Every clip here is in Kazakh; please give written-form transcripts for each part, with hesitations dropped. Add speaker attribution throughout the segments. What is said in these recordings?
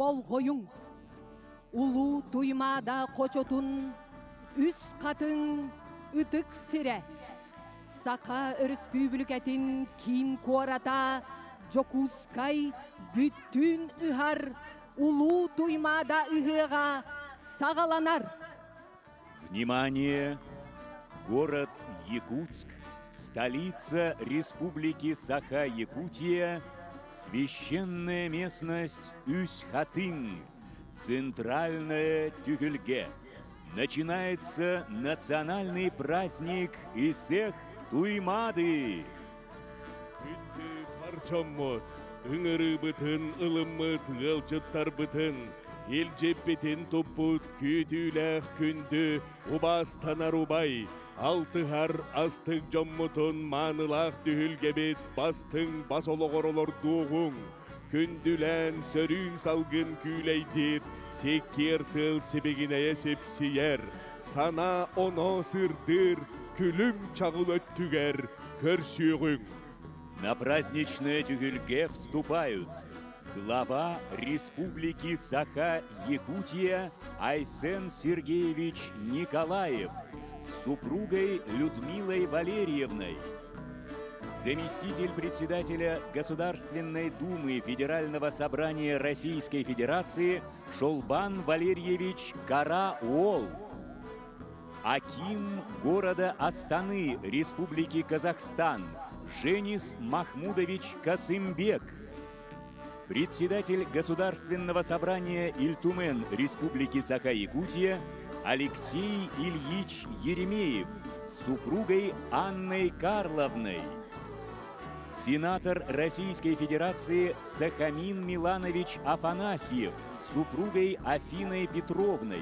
Speaker 1: толгойуң. Улу туймада кочотун, үс катын ытык сире. Сака республикатын кин куарата, Жокускай бүттүн ыхар, улу туймада ыхыга сагаланар.
Speaker 2: Внимание! Город Якутск, столица Республики Саха-Якутия, священная местность Үсь-Хатын, центральная Тюгельге. Начинается национальный праздник Исех Туймады.
Speaker 3: Парчаммот, ыңыры бытын, ылыммыт, ғылчыттар бытын, ел жеппетін топпут, күтіләқ күнді, убастанар убай, алтығар астық жоммутын, манылақ түхілгебет, бастың басолығырылыр дуғың, күнділән сөрін салғын күйлейдіп, секер тыл себегінәе сепсиер, сана оно сырдыр, күлім чағыл өттігер, көрсүйгің.
Speaker 2: На праздничное Тюгельге вступают глава Республики Саха-Якутия Айсен Сергеевич Николаев с супругой Людмилой Валерьевной, заместитель председателя Государственной Думы Федерального собрания Российской Федерации Шолбан Валерьевич Караол, аким города Астаны Республики Казахстан Женис Махмудович Касымбек, председатель Государственного собрания Ильтумен Республики Саха-Якутия Алексей Ильич Еремеев с супругой Анной Карловной, сенатор Российской Федерации Сахамин Миланович Афанасьев с супругой Афиной Петровной,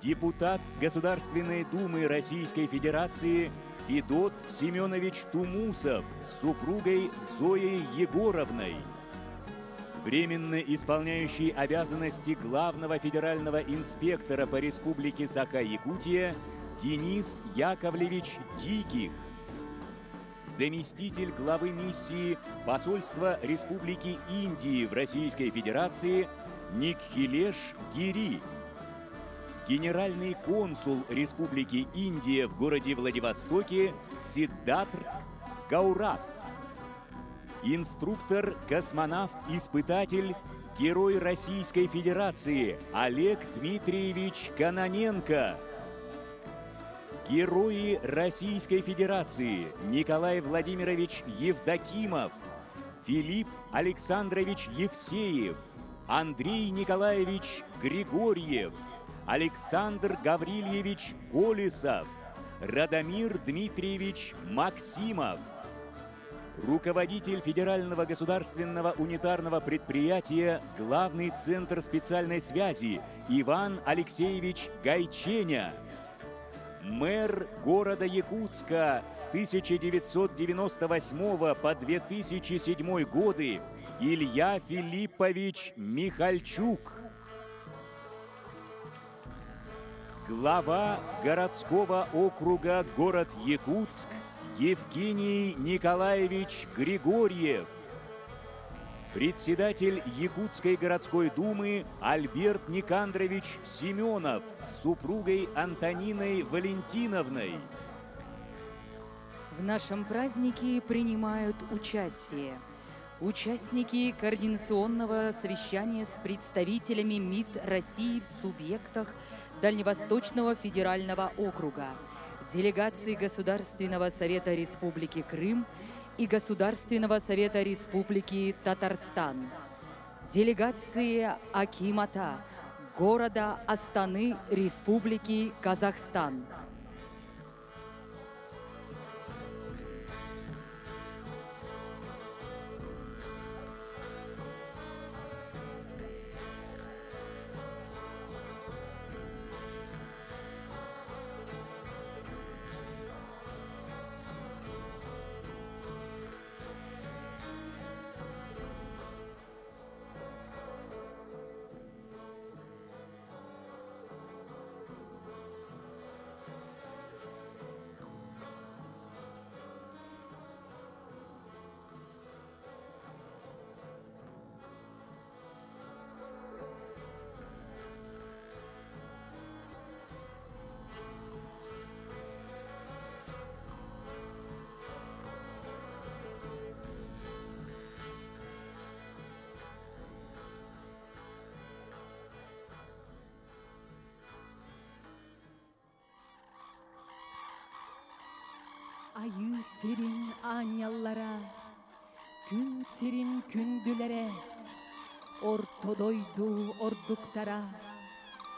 Speaker 2: депутат Государственной Думы Российской Федерации Федот Семенович Тумусов с супругой Зоей Егоровной, временно исполняющий обязанности главного федерального инспектора по Республике Саха-Якутия Денис Яковлевич Диких, заместитель главы миссии посольства Республики Индии в Российской Федерации Никхилеш Гири, генеральный консул Республики Индия в городе Владивостоке Сиддхарт Гаурат, инструктор, космонавт-испытатель, герой Российской Федерации Олег Дмитриевич Кононенко, герои Российской Федерации Николай Владимирович Евдокимов, Филипп Александрович Евсеев, Андрей Николаевич Григорьев, Александр Гаврильевич Колесов, Радомир Дмитриевич Максимов, руководитель Федерального государственного унитарного предприятия «Главный центр специальной связи» Иван Алексеевич Гайченя, мэр города Якутска с 1998 по 2007 годы Илья Филиппович Михальчук, глава городского округа город Якутск Евгений Николаевич Григорьев, председатель Якутской городской думы Альберт Никандрович Семенов с супругой Антониной Валентиновной.
Speaker 4: В нашем празднике принимают участие участники координационного совещания с представителями МИД России в субъектах Дальневосточного федерального округа, делегации Государственного совета Республики Крым и Государственного совета Республики Татарстан, делегации Акимата города Астаны Республики Казахстан.
Speaker 1: Ayı serin anyallara, gün serin kündülere, ортодойду ордуктара,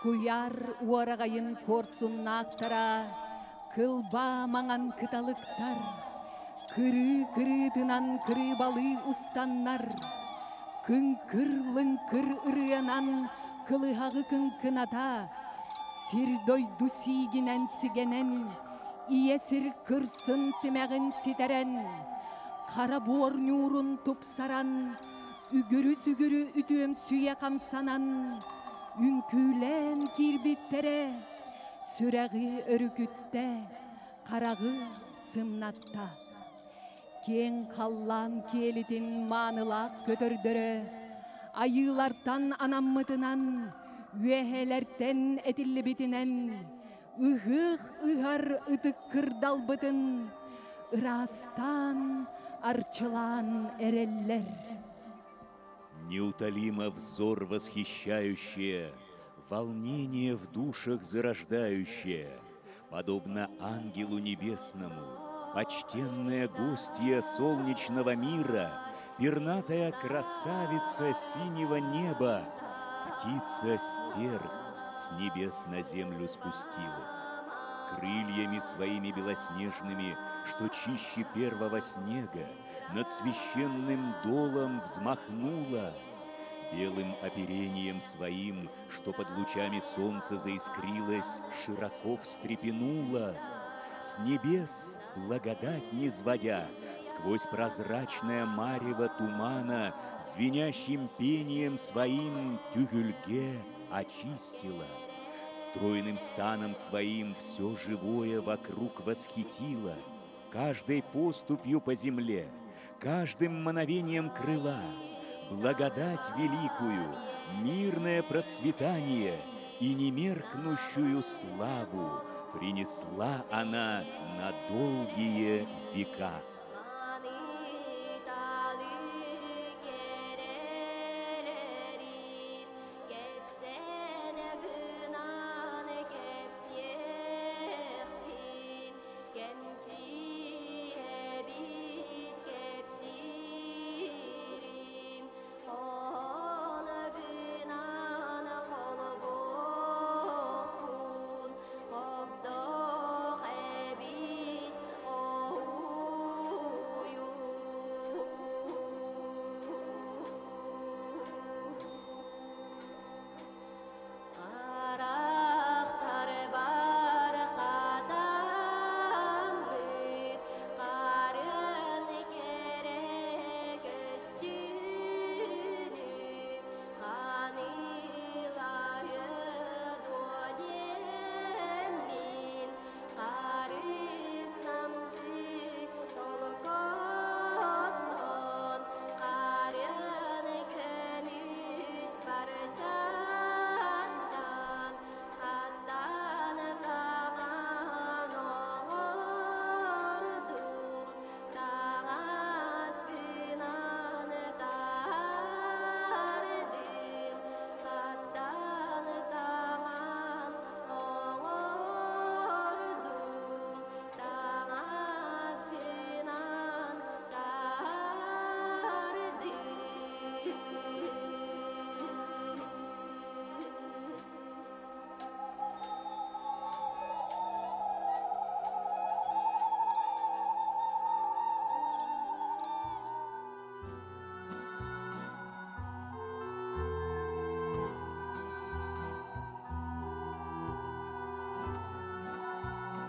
Speaker 1: куяр уарагайын корсуннактара, кылба маңан кыталыктар, кыры-кырыдынан кыры балы устаннар, кыңкыр-лыңкыр ырыянан кылыхагы кыңкыната, сирдойду сигинен сигенен, иесир кырсын симегин ситерен, кара буор нюрун тупсаран, үгүрү-сүгүрү үтүөм сүйе камсанан, үңкүлен кирбиттере, сүрәгы өрүкүттә, карагы сымнатта. Кең қаллан келитин манылақ көтөрдөрө, айылартан анаммытынан, үәһелерден этиллибитинен, ыһых ыһар ытык кырдалбытын, ырастан арчылан эреллер.
Speaker 2: Неутолимо взор восхищающее, волнение в душах зарождающее, подобно ангелу небесному, почтенная гостья солнечного мира, пернатая красавица синего неба, птица-стерх с небес на землю спустилась. Крыльями своими белоснежными, что чище первого снега, над священным долом взмахнула, белым оперением своим, что под лучами солнца заискрилось, широко встрепенула, с небес благодать низводя, сквозь прозрачное марево тумана, звенящим пением своим тюгюльге очистила, стройным станом своим все живое вокруг восхитила, каждой поступью по земле, каждым мановением крыла, благодать великую, мирное процветание и немеркнущую славу принесла она на долгие века.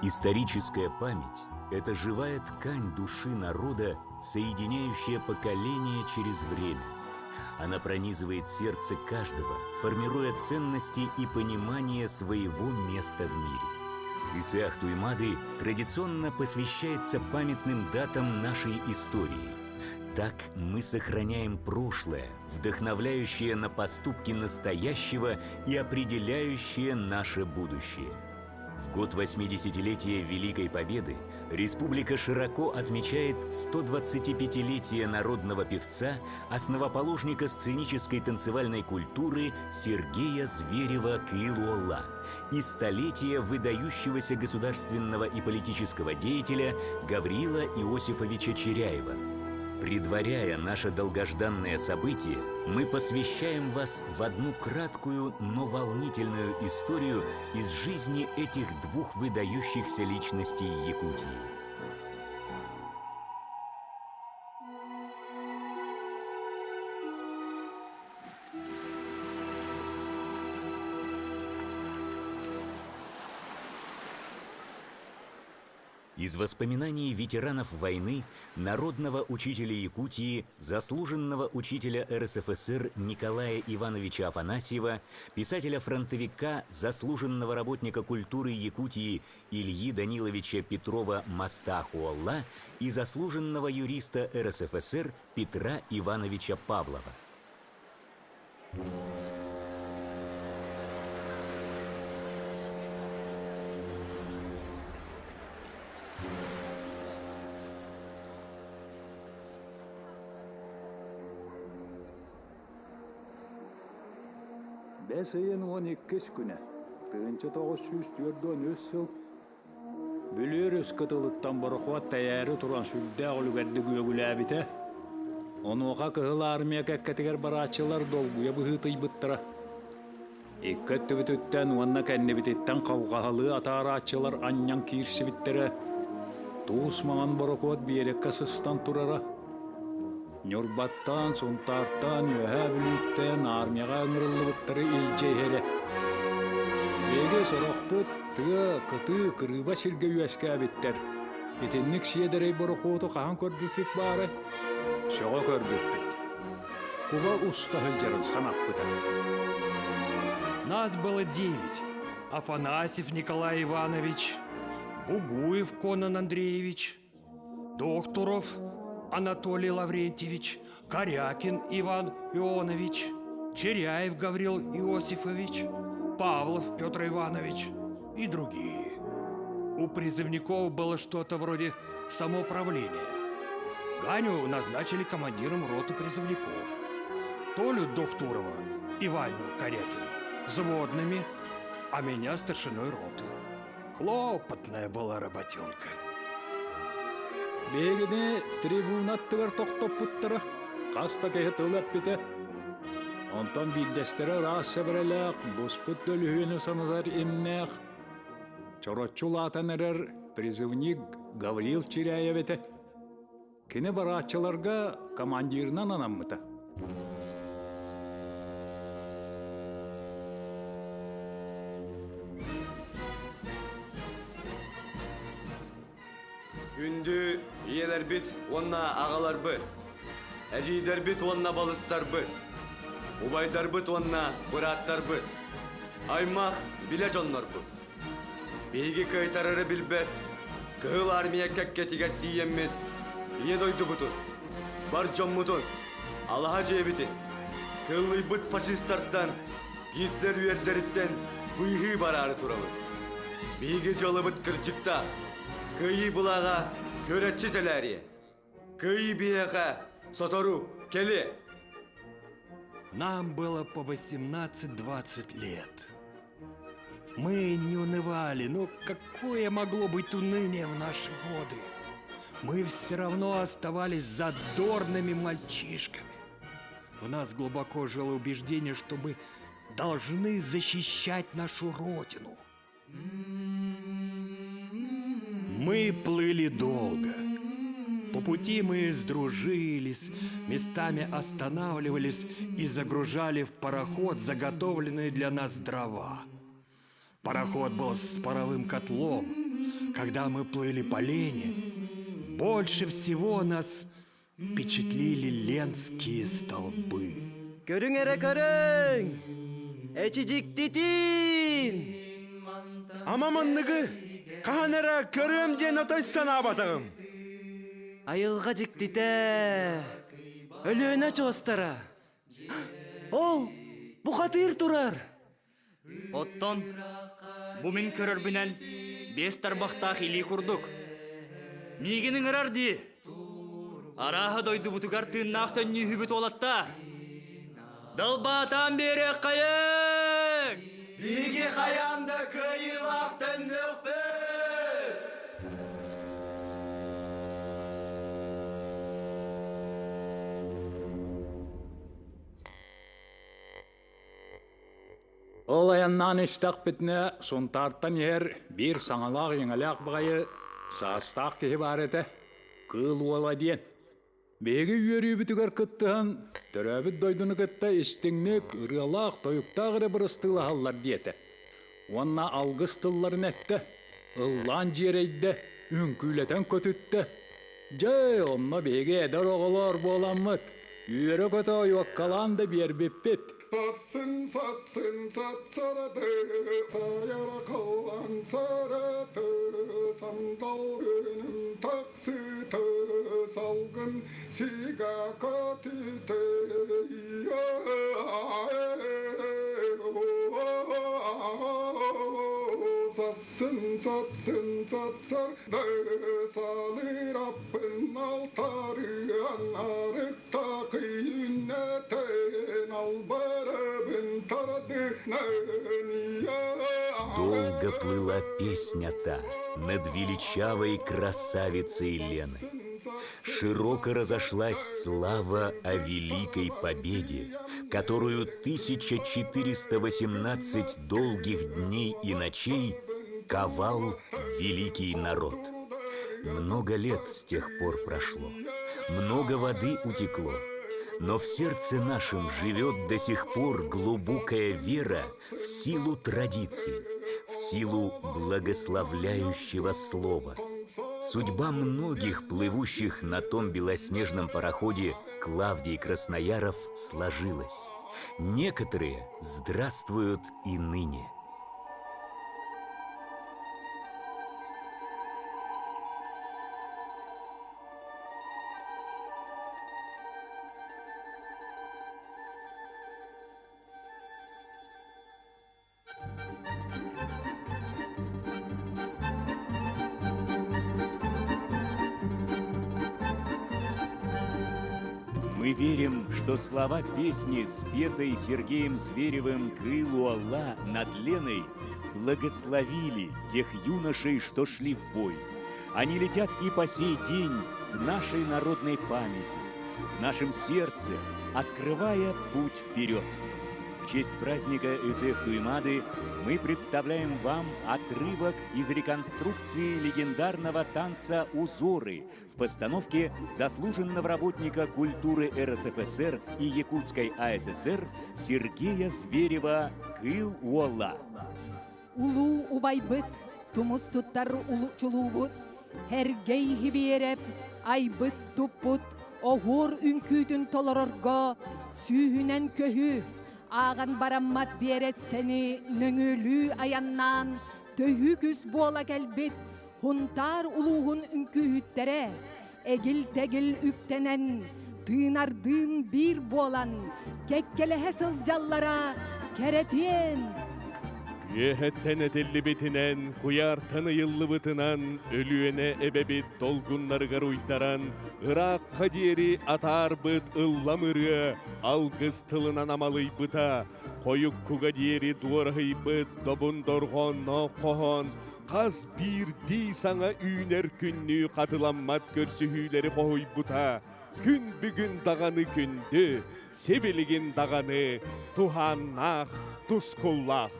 Speaker 5: Историческая память – это живая ткань души народа, соединяющая поколения через время. Она пронизывает сердце каждого, формируя ценности и понимание своего места в мире. Исеах Туймады традиционно посвящается памятным датам нашей истории. Так мы сохраняем прошлое, вдохновляющее на поступки настоящего и определяющее наше будущее. В год 80-летия Великой Победы республика широко отмечает 125-летие народного певца, основоположника сценической танцевальной культуры Сергея Зверева Кыйлуолла и столетие выдающегося государственного и политического деятеля Гавриила Иосифовича Черяева. Предваряя наше долгожданное событие, мы посвящаем вас в одну краткую, но волнительную историю из жизни этих двух выдающихся личностей Якутии. Из воспоминаний ветеранов войны, народного учителя Якутии, заслуженного учителя РСФСР Николая Ивановича Афанасьева, писателя-фронтовика, заслуженного работника культуры Якутии Ильи Даниловича Петрова-Мастахуолла и заслуженного юриста РСФСР Петра Ивановича Павлова.
Speaker 6: Бәсейін 12 күні, тыынчы 904 өссіл, бүлер өскітіліттан бұрықуат тәйәрі тұран сүлді ғылугәрді гүйөгілі әбіті. Онуға кығыл армия кәккәтігер барачылар долгуя бұхыты бұттыра. Иккәтті бүтіттен уанна кәнне бітеттен қалғағалы атарачылар аннян кирсі біттірі. Туыс маған бұрықуат бейерекка сыстан тұрара. Нюрбаттан, сунтартан, өһә бүліттен армияға ыңырылы бұттыры илжейхері. Беге сорақпыт, тыа, кыты, кырыба сірге үйәске әбіттер. Етеннік сиедерей бұрықуыты қаған көрбіппік бары? Соға көрбіппік. Куба уста хылжарын санаппыта.
Speaker 7: Нас было 9. Афанасьев Николай Иванович, Бугуев Конан Андреевич, Докторов Анатолий Лаврентьевич, Корякин Иван Ионович, Черяев Гаврил Иосифович, Павлов Петр Иванович и другие. У призывников было что-то вроде самоуправления. Ганю назначили командиром роты призывников, Толю Докторова и Ваню Корякина взводными, а меня старшиной роты. Хлопотная была работенка.
Speaker 6: Бегіне трибунаттығыр тоқтап бұттыра, қаста кәйі тылап біті. Онтан білдестері рас сәбіреләқ, бұспыт өлігіні санадар емнәқ. Чоротчул атын әрір призывник Гаврил Черяев еті. Кені барачыларға командирынан анаммыта.
Speaker 8: Үнді иелер бит, онна ағалар бит. Әжейдер бит, онна балыстар бит. Убайдар бит, онна бұраттар бит. Аймақ біле жонлар бит. Бейгі кайтарары білбет. Кығыл армия кәкке тигер тиеммет. Ие дойды бұтын. Бар жон мұтын. Аллаға жие бітін. Кығылы бұт фашистарттан, Гитлер үйердеріттен бұйғы барары туралы. Бейгі жолы бұт кірчікта. Кыйы бұлаға көрәтші тәләрие. Кыйы бияға сотору келе.
Speaker 7: Нам было по 18-20 лет. Мы не унывали, но какое могло быть уныние в наши годы? Мы все равно оставались задорными мальчишками. В нас глубоко жило убеждение, что мы должны защищать нашу родину. Мы плыли долго. По пути мы сдружились, местами останавливались и загружали в пароход заготовленные для нас дрова. Пароход был с паровым котлом. Когда мы плыли по Лени, больше всего нас впечатлили ленские столбы.
Speaker 8: Көріңері көрің! Әчіжік тетін!
Speaker 3: Амаманныгы, қағанара көрім ден отой сана батығым.
Speaker 8: Айылға жіктіте, өліөне чоғыстара. Ол, бұқатыр тұрар. Оттон,
Speaker 9: Бу мен көрөрбүнен 5 тармактах или курдук. Мигенин ырар ди. Араха дойду бутугар тыыннаахтан нүйүбүт олатта. Далбатан бере кайын!
Speaker 8: Биги хаянда кыйылактан нөкпе.
Speaker 6: Ол аяннан іштақ бітіне сонтарттан ер бір саңалақ еңалақ бұғайы састақ кехі бар еті кыл ола дейін. Бегі үйері бүтігер күттіған түрәбіт дойдыны күтті істіңнік ұрылақ тойықтағыры бір ыстылы халлар дейті. Онна алғыс тылларын әтті, ұллан жерейді, үнкүйлетен көтітті. Жай, онна бегі әдір оғылар боламыд, үйері көті ойуаққаланды бер беппет.
Speaker 10: Satsın satsaradı, sayara kalan sarıtı, sandal önüm taksıtı, salgın siga katıtı. Satsın satsaradı, salı Rabbin altarı, anarık takıyünneten albar.
Speaker 5: Долго плыла песня та над величавой красавицей Леной. Широко разошлась слава о великой победе, которую 1418 долгих дней и ночей ковал великий народ. Много лет с тех пор прошло, много воды утекло. Но в сердце нашем живет до сих пор глубокая вера в силу традиций, в силу благословляющего слова. Судьба многих плывущих на том белоснежном пароходе Клавдий Краснояров сложилась. Некоторые здравствуют и ныне.
Speaker 2: Мы верим, что слова песни, спетой Сергеем Зверевым «Кылу Алла» над Леной, благословили тех юношей, что шли в бой. Они летят и по сей день в нашей народной памяти, в нашем сердце, открывая путь вперед. В честь праздника Эзех Туймады мы представляем вам отрывок из реконструкции легендарного танца «Узоры» в постановке заслуженного работника культуры РСФСР и Якутской АССР Сергея Зверева «Кыл Уолла».
Speaker 1: Улу убайбыт, тумус туттар улу чулубут, хергей хибиереп, айбыт туппут, огур үнкүтүн толорорго, сүйүнен көһү, ағын бараммат берестени нөңөлүү аяннан, төхү күз бола келбит, хунтар улуғын үнкүхүттере, эгил-тегил үктенен, тыынардын бир болан, кеккелеhe сылжаллара керетиен.
Speaker 11: Ехеттен этелли битинен, куяртаны йыллы бытынан, өлүене эбебит толгуннарыгар уйдаран, ыракка диери атар быт ылламыры, алгыз тылынан амалый быта, коюк куга диери дуархый быт, добун доргон ноқохон, қаз бир дей саңа үйнер күнні қатыламмат көрсүхүлери қой бұта. Күн бүгін дағаны күнді, себелеген дағаны, туханнақ, тускуллақ.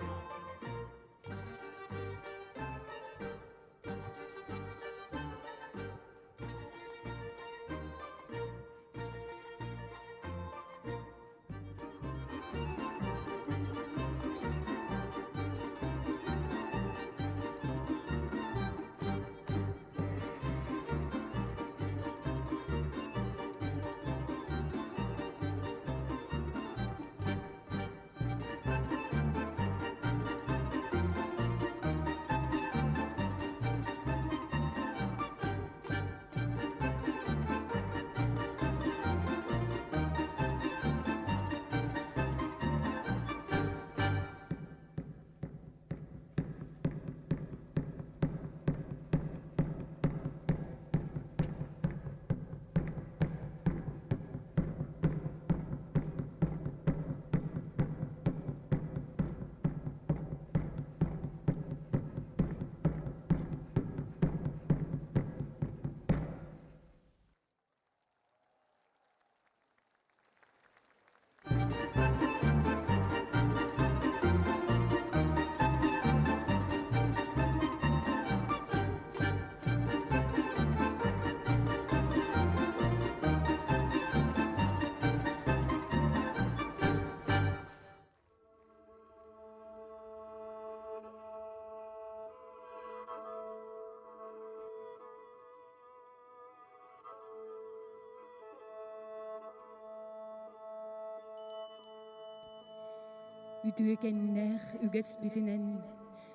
Speaker 1: Үтүекеннех үгеспитинен,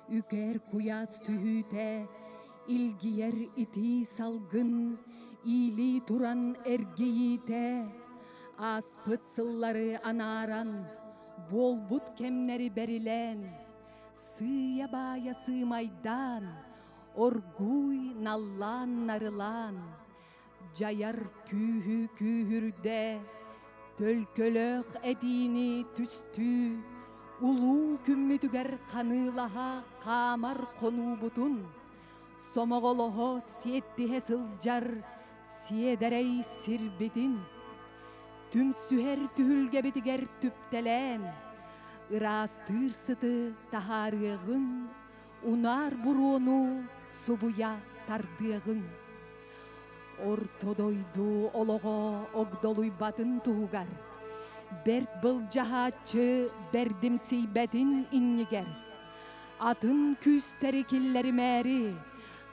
Speaker 1: үкер куяс түхүте, илгиер ити салгын, или туран эргейите, аспыт сыллары анаран, болбут кемнери берилен, сыя бая сымайдан, оргуй наллан нарылан, жаяр күйхү күйхүрде, төлкөлөх эдини түстү, улуу күммүтүгер канылаха камар конуубутун, сомоголохо сиеттиhe сылжар, сиедерей сирбитин, түмсүхер түхүлгебитигер түптелен, ырастыр сыты тахарыгын, унар буруону субуя тардыгын. Ортодойду олого огдолуй батын тугар, берт был жахачы бердим сейбетин иннигер. Атын күстери киллери мэри,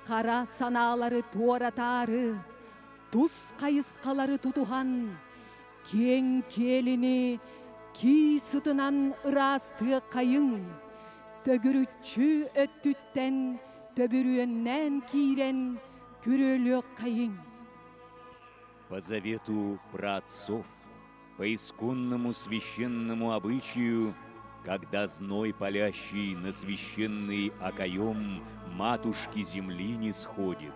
Speaker 1: кара саналары туаратары, туз кайыскалары тутухан, кең келини ки сытынан ырасты кайың, төгүрүччү өттүттен төбүрүөннен кийрен күрөлү кайың.
Speaker 2: По завету праотцов, по исконному священному обычаю, когда зной палящий на священный окоем матушки земли не сходит,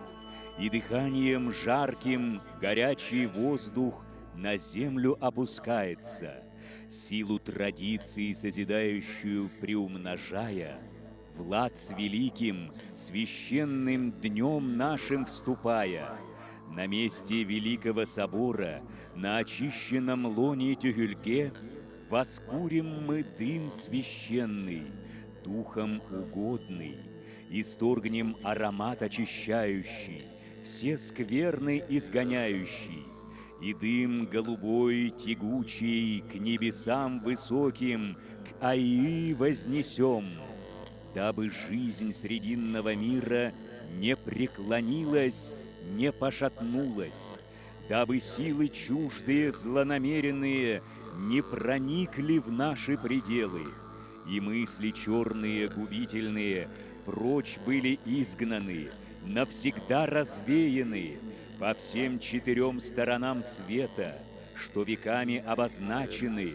Speaker 2: и дыханием жарким горячий воздух на землю опускается, силу традиции созидающую приумножая, влад с великим священным днем нашим вступая, на месте Великого Собора, на очищенном лоне Тюгюльге, воскурим мы дым священный, духом угодный, исторгнем аромат очищающий, все скверны изгоняющий, и дым голубой, тягучий, к небесам высоким, к Аи вознесем, дабы жизнь срединного мира не преклонилась, не пошатнулась, дабы силы чуждые, злонамеренные не проникли в наши пределы, и мысли черные, губительные, прочь были изгнаны, навсегда развеяны по всем 4 сторонам света, что веками обозначены,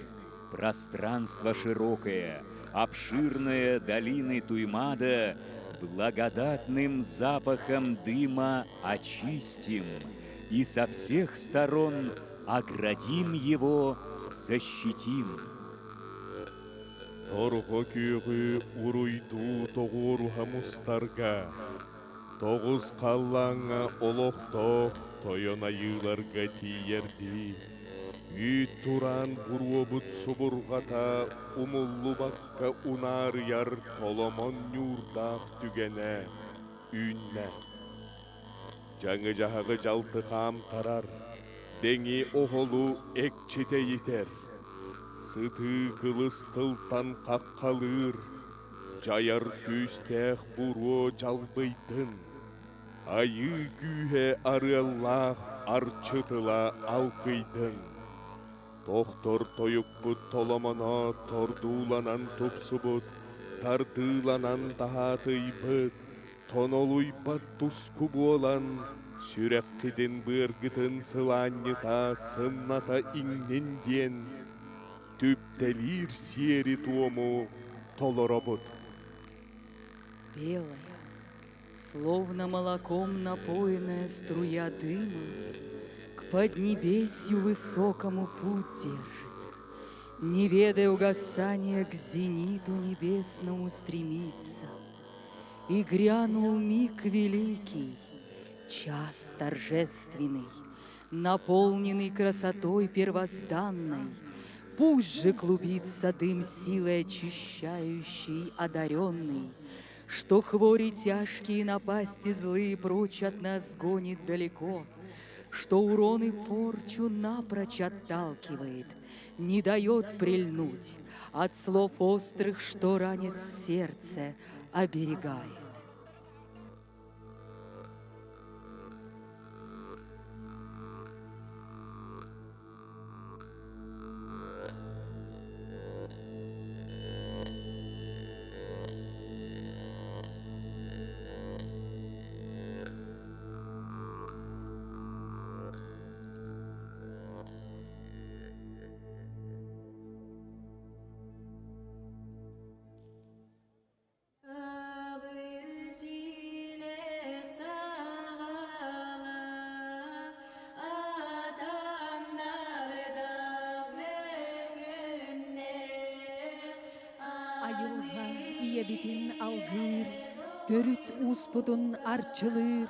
Speaker 2: пространство широкое, обширное долины Туймада, благодатным запахом дыма очистим и со всех сторон оградим его, защитим.
Speaker 11: Торго күйігі уруйду тоғур хамустарға, тоғыз қаллаңа олоқтоқ тойона йыларға тиерди. Үй туран буруобут субурғата умуллу баққа унар яр толомон нюрдақ түгене үнне. Жаңы жағағы жалты қам тарар, деңи оғолу әк чете етер. Сыты қылыс тылтан қаққалыр, жаяр күстәқ буруо жалбыйтын. Айы күйе арыллах арчытыла алқыйтын. Тоқтор тойықпыт толомоно тордуланан тупсубут, тартыланан тахатыйбыт, тонолуйбат туску болан, сүрәккіден быргытын сыланнета сынната иңнен ден, түптелир сиери туому толоробут.
Speaker 4: Белая, словно молоком напоенная струя дыма, к поднебесью высокому путь держит, не ведая угасания, к зениту небесному стремится. И грянул миг великий, час торжественный, наполненный красотой первозданной. Пусть же клубится дым силой очищающий, одаренный, что хвори тяжкие напасти злые прочь от нас гонит далеко, что урон и порчу напрочь отталкивает, не дает прильнуть, от слов острых, что ранит сердце, оберегает.
Speaker 1: битин алгыр, төрүт успутун арчылыр,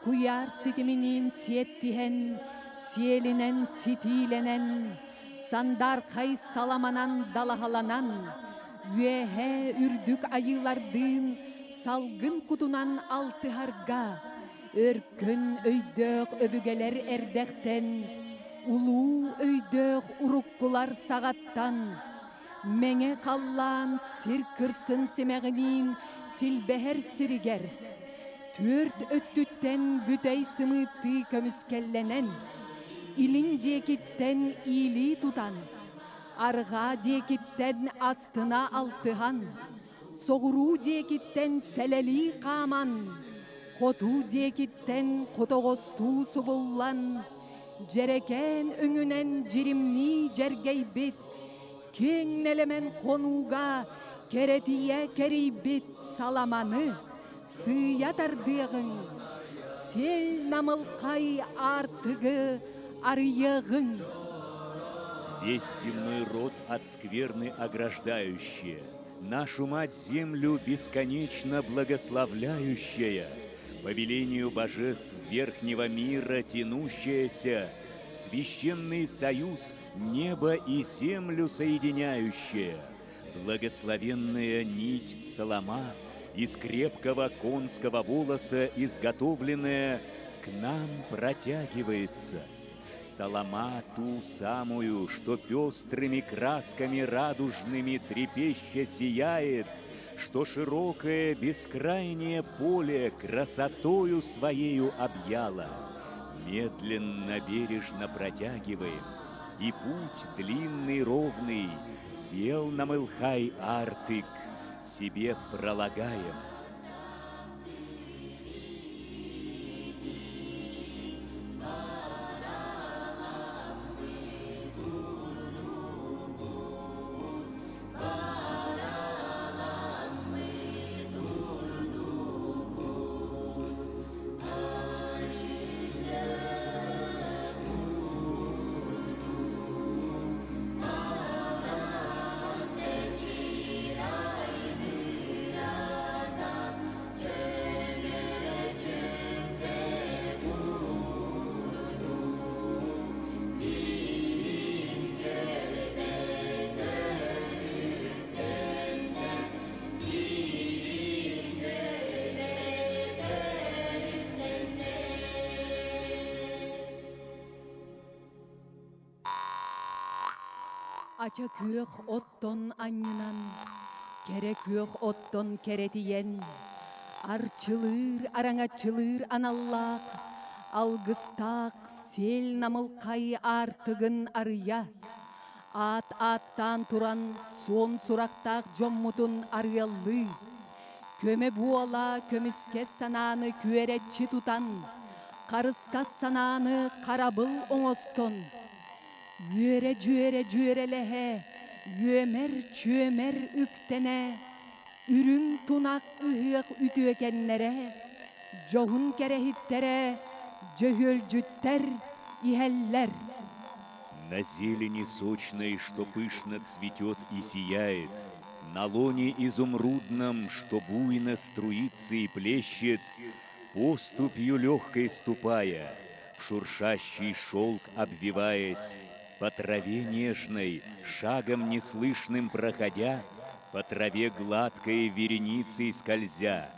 Speaker 1: куяр ситиминин сиеттиһен, сиелинен ситиленен, сандар кай саламанан далахаланан, үэһэ үрдүк айылардын салгын кутунан алтыһарга, өркөн өйдөөх өбүгелер эрдехтен, улуу өйдөөх уруккулар сагаттан, меңе қаллан сир кырсын семегинин силбехер сиригер, төрт өттүттен бүтэй сымыты көмүскелленен, илин диекиттен или тутан, арга диекиттен астына алтыхан, соғуру диекиттен сәләли қаман, коту диекиттен котогосту субуллан, жерекен өңүнен жиримни жергейбит, кең нелемен конуга керетие керейбит саламаны, сыятардығың, сел намылқай артығы арыяғың.
Speaker 2: Весь земной род от скверны ограждающая, нашу мать-землю бесконечно благословляющая, по велению божеств верхнего мира тянущаяся, в священный союз небо и землю соединяющая, благословенная нить Салама, из крепкого конского волоса изготовленная, к нам протягивается. Салама ту самую, что пестрыми красками радужными трепеща сияет, что широкое бескрайнее поле красотою своею объяла. Медленно, бережно протягиваем, и путь длинный ровный сел на Мылхай Артык, себе пролагаем.
Speaker 1: Ача күйөх оттон аннынан, кере күйөх оттон керетиен, арчылыр, араңачылыр аналлақ, алгыстақ, сел намылқай артығын арыя, ат-аттан туран сон сурақтақ жоммутун арыяллы, көме буала көміске сананы күеретчі тутан, қарыстас сананы қарабыл оңостон, Жүйерелеhe, çömer üktene, ürün tunak ıhık ütüekenlere, johun kerehittere, жөһөлжүттер, иһеллер.
Speaker 2: На зелени сочной, что пышно цветет и сияет, на лоне изумрудном, что буйно струится и плещет, поступью легкой ступая, в шуршащий шелк обвиваясь, по траве нежной, шагом неслышным проходя, по траве гладкой вереницей скользя,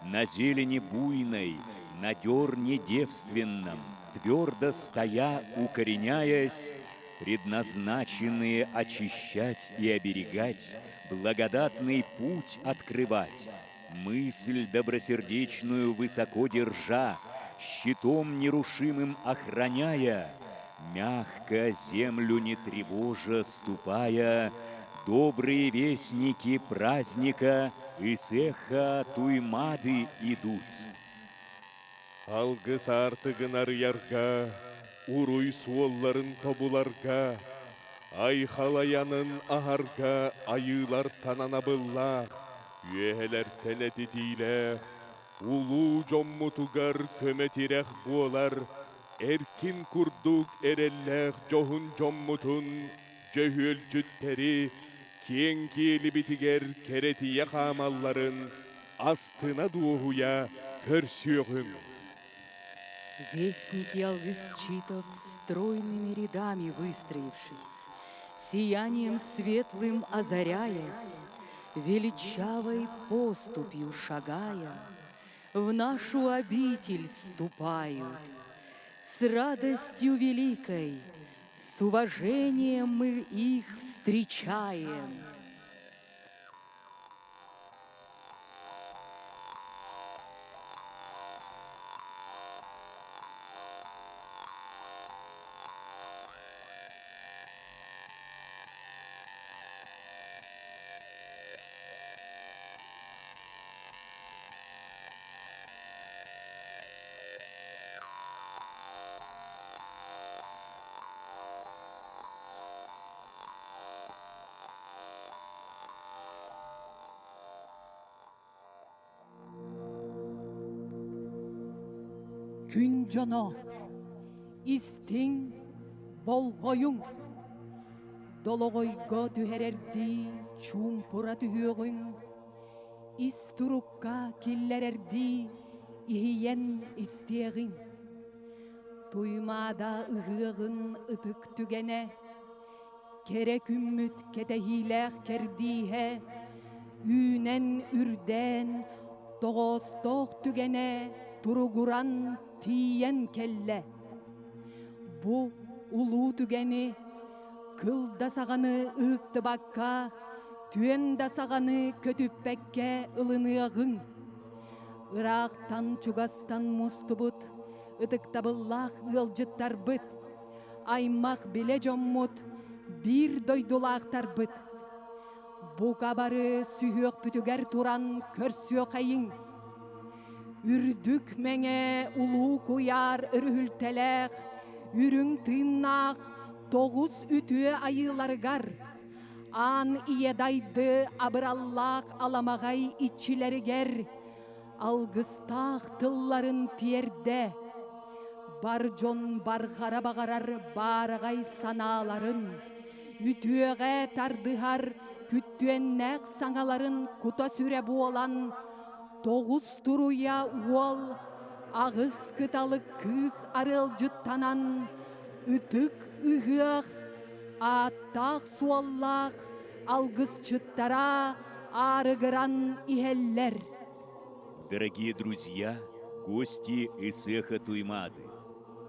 Speaker 2: на зелени буйной, на дерне девственном, твердо стоя, укореняясь, предназначенные очищать и оберегать, благодатный путь открывать, мысль добросердечную высоко держа, щитом нерушимым охраняя, мягко землю не тревожа ступая, добрые вестники праздника из эха Туймады идут.
Speaker 11: Алгыс артығын арыярға, уруй суолларын тобуларға, ай халаянын ахарға, айылар тананабыллақ, үйелер тәнәтетейлі, улу жоммутугар көметирек буолар, эркин курдук эрелләк жохун жоммутун, жөһүл жүттери, Кен келі бітігер керетие қамалларын астына дуғуя көрсеғін.
Speaker 4: Вестники алгысчитов, стройными рядами выстроившись, сиянием светлым озаряясь, величавой поступью шагая, в нашу обитель ступают. С радостью великой, с уважением мы их встречаем.
Speaker 1: Күн жоно, истің болғойың, долоғойго түхерерді чумпура түхеғің, истурукка киллерерді ихиен истеғің. Туймада ұғығын ұтық түгене, керек үміт кетехилех кердиhe, үнен үрден тоғыз түгене туругуран тиен келле. Бу улуу түгени кылда сағаны ықты бакка, түенда сағаны көтүппекке ылыныағың. Ирақтан чугастан мустубут, ытыктабыллах ылжыттар быт, аймақ биле жоммут, бир дойдулақтар быт. Бу кабары сүйөк бүтүгер туран көрсөк айың. Үрдүк меңе улуу куяр үрүлтелек, үрүң тыыннақ, тоғыз үтүе айыларгар. Ан иедайды абыраллақ аламағай ичилерігер, алгыстақ тылларын тиерде. Бар жон бар ғара-бағарар барағай саналарын, үтүеге тардыхар күттүеннәқ саңаларын кута сүре буолан, тоғыз туруя уол, ағыз кыталы кыз арыл жыттанан, ытык ыгық, аттақ суаллақ, алгыз чыттара арыгыран ихеллер.
Speaker 2: Дорогие друзья, гости из эхо Туймады,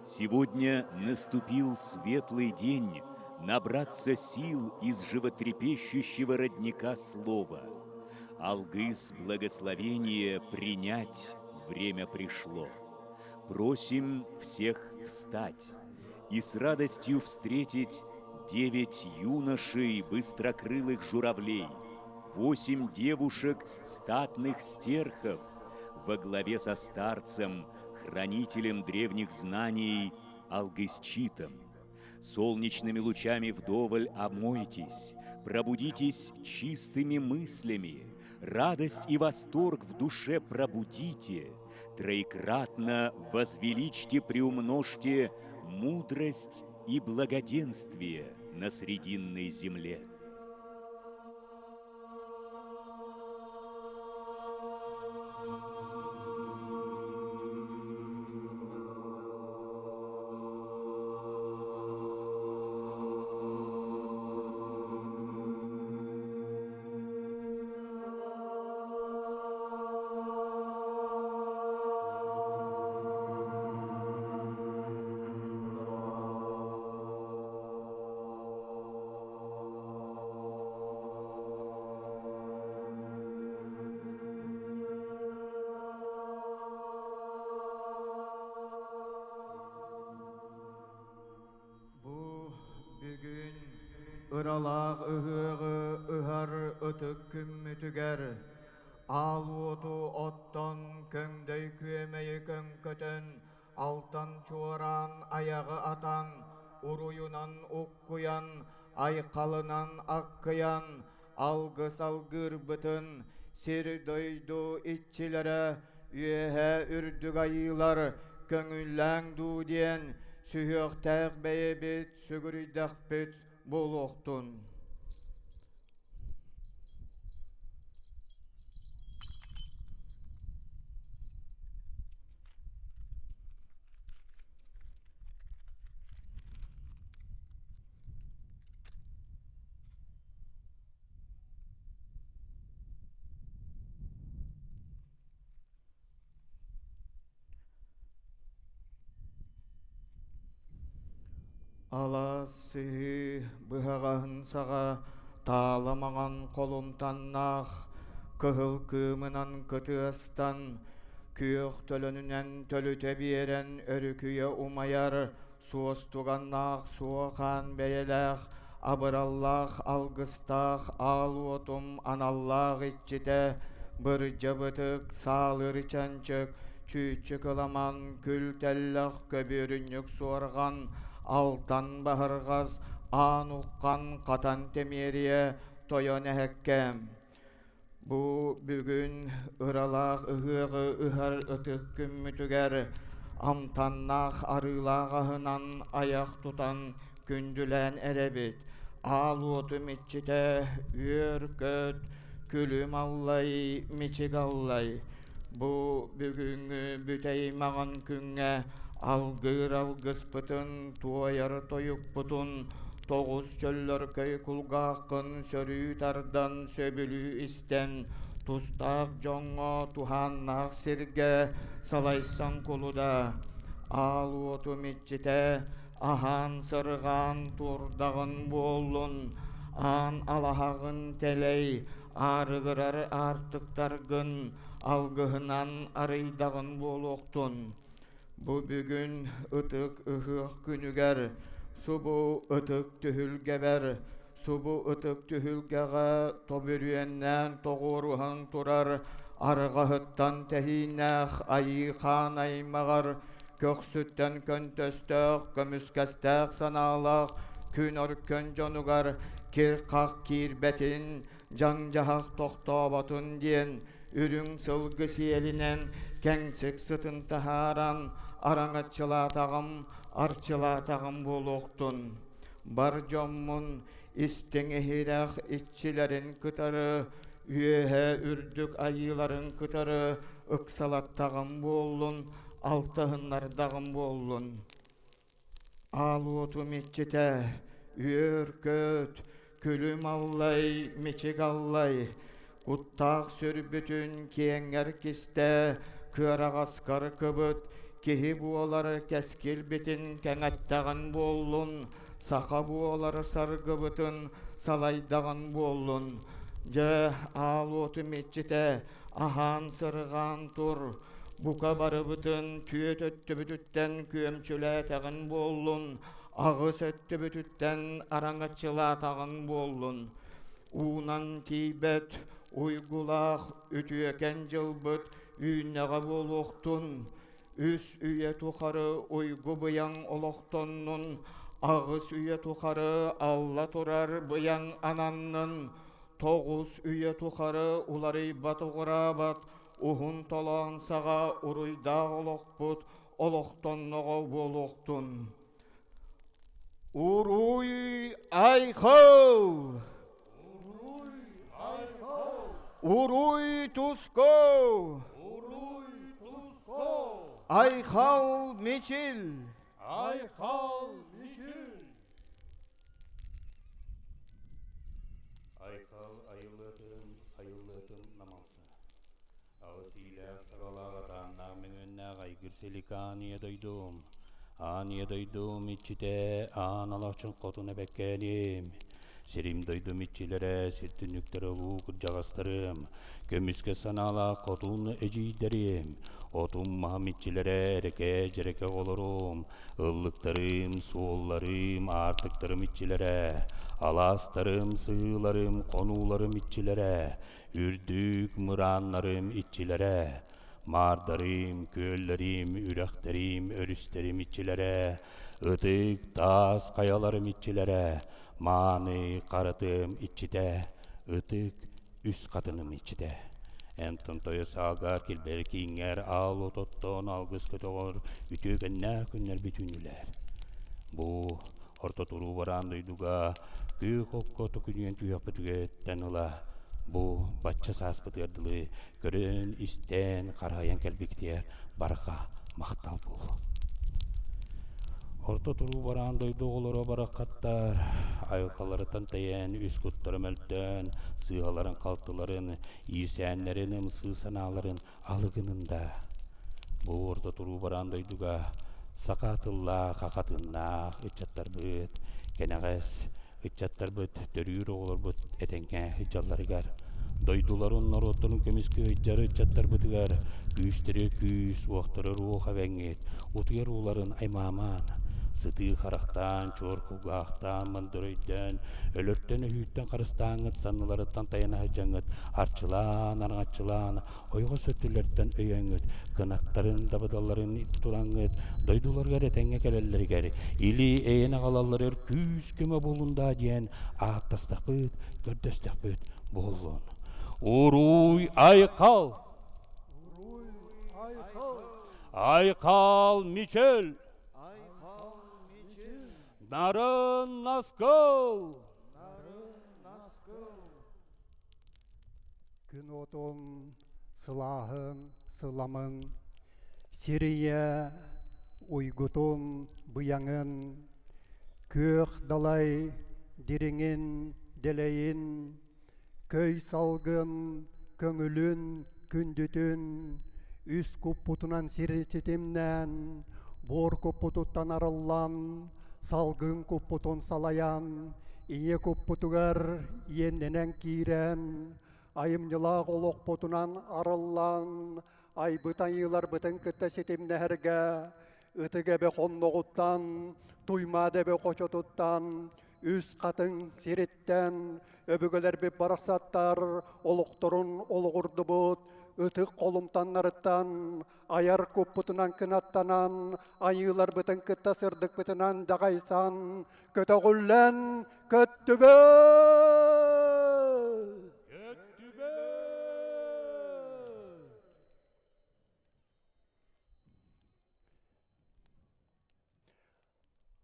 Speaker 2: сегодня наступил светлый день набраться сил из животрепещущего родника слова. Алгыс благословение принять время пришло. Просим всех встать и с радостью встретить 9 юношей быстрокрылых журавлей, 8 девушек статных стерхов во главе со старцем, хранителем древних знаний Алгысчитом. Солнечными лучами вдоволь омойтесь, пробудитесь чистыми мыслями, радость и восторг в душе пробудите, троекратно возвеличьте, приумножьте мудрость и благоденствие на срединной земле.
Speaker 12: Ыралақ үхіғі үхар үтік күммітігер, ал оту оттан көңдей күйемейі көң көтін, алтан чуаран аяғы атан, уруюнан уққуян, айқалынан аққыян, алғыс алғыр бұтын, сер дойду итчилері, үйеhe үрдіг айылар, көңілләң дуден, сүйіқтәқ бәйебет, сүгірідәқ бет, болуқтun. Ала сыһы быһаҕаһын саҕа тааламаҕан қолумтаннаах, кыһыл кыымынан кытыастан, күйөх төлөнүнен төлүтэ биэрэн өрүкүйэ умаяр, суостуганнаах суохан бэйэлээх, абыраллаах алгыстаах аалуотум аналлаах итчите, бір жабытык саалыр чанчык, чүйчүк ыламан күл теллэх көбүрүннүк суорган, алтан бахыргас аан уккан катан темерие тойон эһеккем. Бу бүгүн ыралаах ыһыгы ыһар ытык күммүтүгер, амтаннаах арыылаагаһынан аяк тутан күндүлэн эребит. Аалуоту митчите үөр көт күлүм аллай мичиг аллай. Бу бүгүнгү бүтеймаган күнгө алгыр алгыспытын туояр тоюкпутун, тогуз чөллөр көй кулгааккын сөрүү тардан сөбүлүү истен, тустаак жоңго туханнаак сирге салайсан кулуда. Аалуоту митчите ахан сыргаан турдагын буоллун, аан алахагын телей, арыгырар артыктаргын алгыһынан арыйдагын буолуктун. Бу бүгүн ытык ыһыах күнүгер, субу ытык түһүлгебер, субу ытык түһүлгеге тобүрүеннен тогурухан турар, арыгаһыттан тэһииннээх айыыхан аймагар, көксүттен көнтөстөөх көмүскэстээк санаалаах, күн оркөн жонугар, кир как киирбетин, жаңжахак тохтоботун диэн, үрүң сылгы сиэлинен кеңсик сытын тахаран, араңачылаатагым, арчылаатагым болуктун. Бар жоммун истеңехирэх итчилерин кытары, үөһэ үрдүк айыларын кытары, ыксалаттагым боллун, алтыһыннардагым боллун. Аалуоту митчите үөр көт күлүм аллай мичиг аллай, куттаах сүрбүтүн киэҥҥэр кисте кыараҕаскар кыбыт, киһи буолар кэскилбитин кэҥэттэгэн буоллун, саха буолар саргыбытын салайдаган буоллун. Дьэ аалуоту митчите аһаан сыргаан тур, бука барыбытын түөт өттүбүтүттэн күөмчүлээтэгэн буоллун, агыс өттүбүтүттэн араңачылаатаган буоллун. Уунан тийбет уйгулаах үтүөкен жылбыт үйнэҕэ буолуохтун, үс үйэ тухары уйгу быяң олохтоннун, агыс үйэ тухары алла турар быяң ананнын, тогуз үйэ тухары уларый батыгырабат, ухун толоон саға уруйдаах олохпут, олохтонноҕо буолуохтун. Уруй айхыл! Уруй туско! Айхал мичил! Айхал
Speaker 5: айыллытын намалсы. Ауысилер сыралағатан нағмеңіннәғ айгірселікан едойдум. Ан едойдум итчите ан алақчын қотуна бәккәнем. Серим дойдум итчилere сиртүнүктөрө уук жагастырым. Көмүскө санала котун эжийдерим. Отум махам итчилere эреке жереке олорум. Ыллыктарым, суолларым, артыктарым итчилere. Аластарым, сыыларым, конууларым итчилere. Үрдүк, мыраннарым итчилere. Мардарым, көллерим, үрәхтерим, өрүстерим итчилere. Ытык, тас, каяларым итчилere. Маны қарытым итчите, ытык үс қатыным итчите. Энтон тойы саға келбер кейіңер ал ототтон алғыз көтоғыр үтөгеннә күннер бүтүнүлер. Бу орто туру барандойдуга күйік оккоту күнген түйек бүтүгеттен ыла. Бу батча сааспытырдылы көрін истен қарайан келбектер барқа мақтал бол. Орто туру барандойду олоро барақаттар, айылқаларытан тайен, үс құттары мөлттен, сығаларын қалтыларын, ирсәнлерінің сый саналарын алығынында. Бұл орто туру барандойдуга
Speaker 13: Сақатылла, қақатынна, үтчаттар бұд, кенағыз, үтчаттар бұд, төрүйір оғылар бұд, әтенге үтчалларығар. Дойдуларын народтының көміскі үтчары үтчаттар бұдығар, күйістері күйіс, уақтыры руға бәңет, ұтығар оларын аймаман. Сыты харақтан, чор кугақтан, мандыройдан, өлөрттен үйттен қарыстаңыт, саныларыттан таяна жаңыт, арчылан, араңатчылан, ойға сөттілерттен өйөңіт, кынаттарын, дабыдаларын тұраңыт, дойдуларғар әтәңе кәлелерігер, или әйені қалаларыр күйіс көмі болында дейін, аттастақ бұд, көрдестақ бұд болуын. Уруй айқал! Айқал Мичел! Нарын наскыл!
Speaker 14: Күн отын, сылағын, сыламын, Сирия, ойгутын, бұяңын, көк далай, дереңін, делейін, көй салғын, көңілін, күндітін, үс көппұтынан сирететемнен, бор көппұтуттан арылан, салгын көппұтын салаян, ие көппұтығар енденен кейрен, айымнылақ олық бұтынан арылан, ай бұтан елар бұтын күтті сетемнәрге, үтіге бе қонноғыттан, туймады бе қочотуттан, үс қатын сереттен, өбігілер бе барақсаттар, олықтырын олығырды бұт, үтік қолымтаннарыттан, аяр көп бұтынан кінаттанан, айылар бұтын күтті сырдық бұтынан дағайсан, көті ғүллән көттүбі!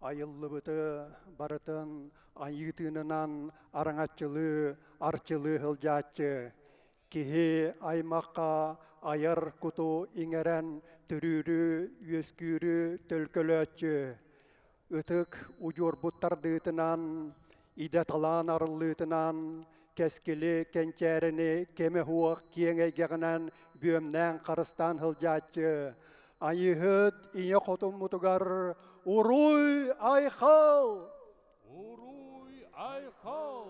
Speaker 14: Айылы бұты барытын айытынынан араңатчылы, арчылы ғылжатчы. Кихи аймаққа аяр күту иңерен түрүрі, өскүрі төлкөлөтчі. Үтік ұжур бұттардытынан, идеталан арылытынан, кәскілі кәнчәріні кеме хуақ киеңейгегінен бөмнен қарыстан ғылжатчы. Айығыд ине қотым мұтығар уруй айқал!
Speaker 11: Уруй айқал!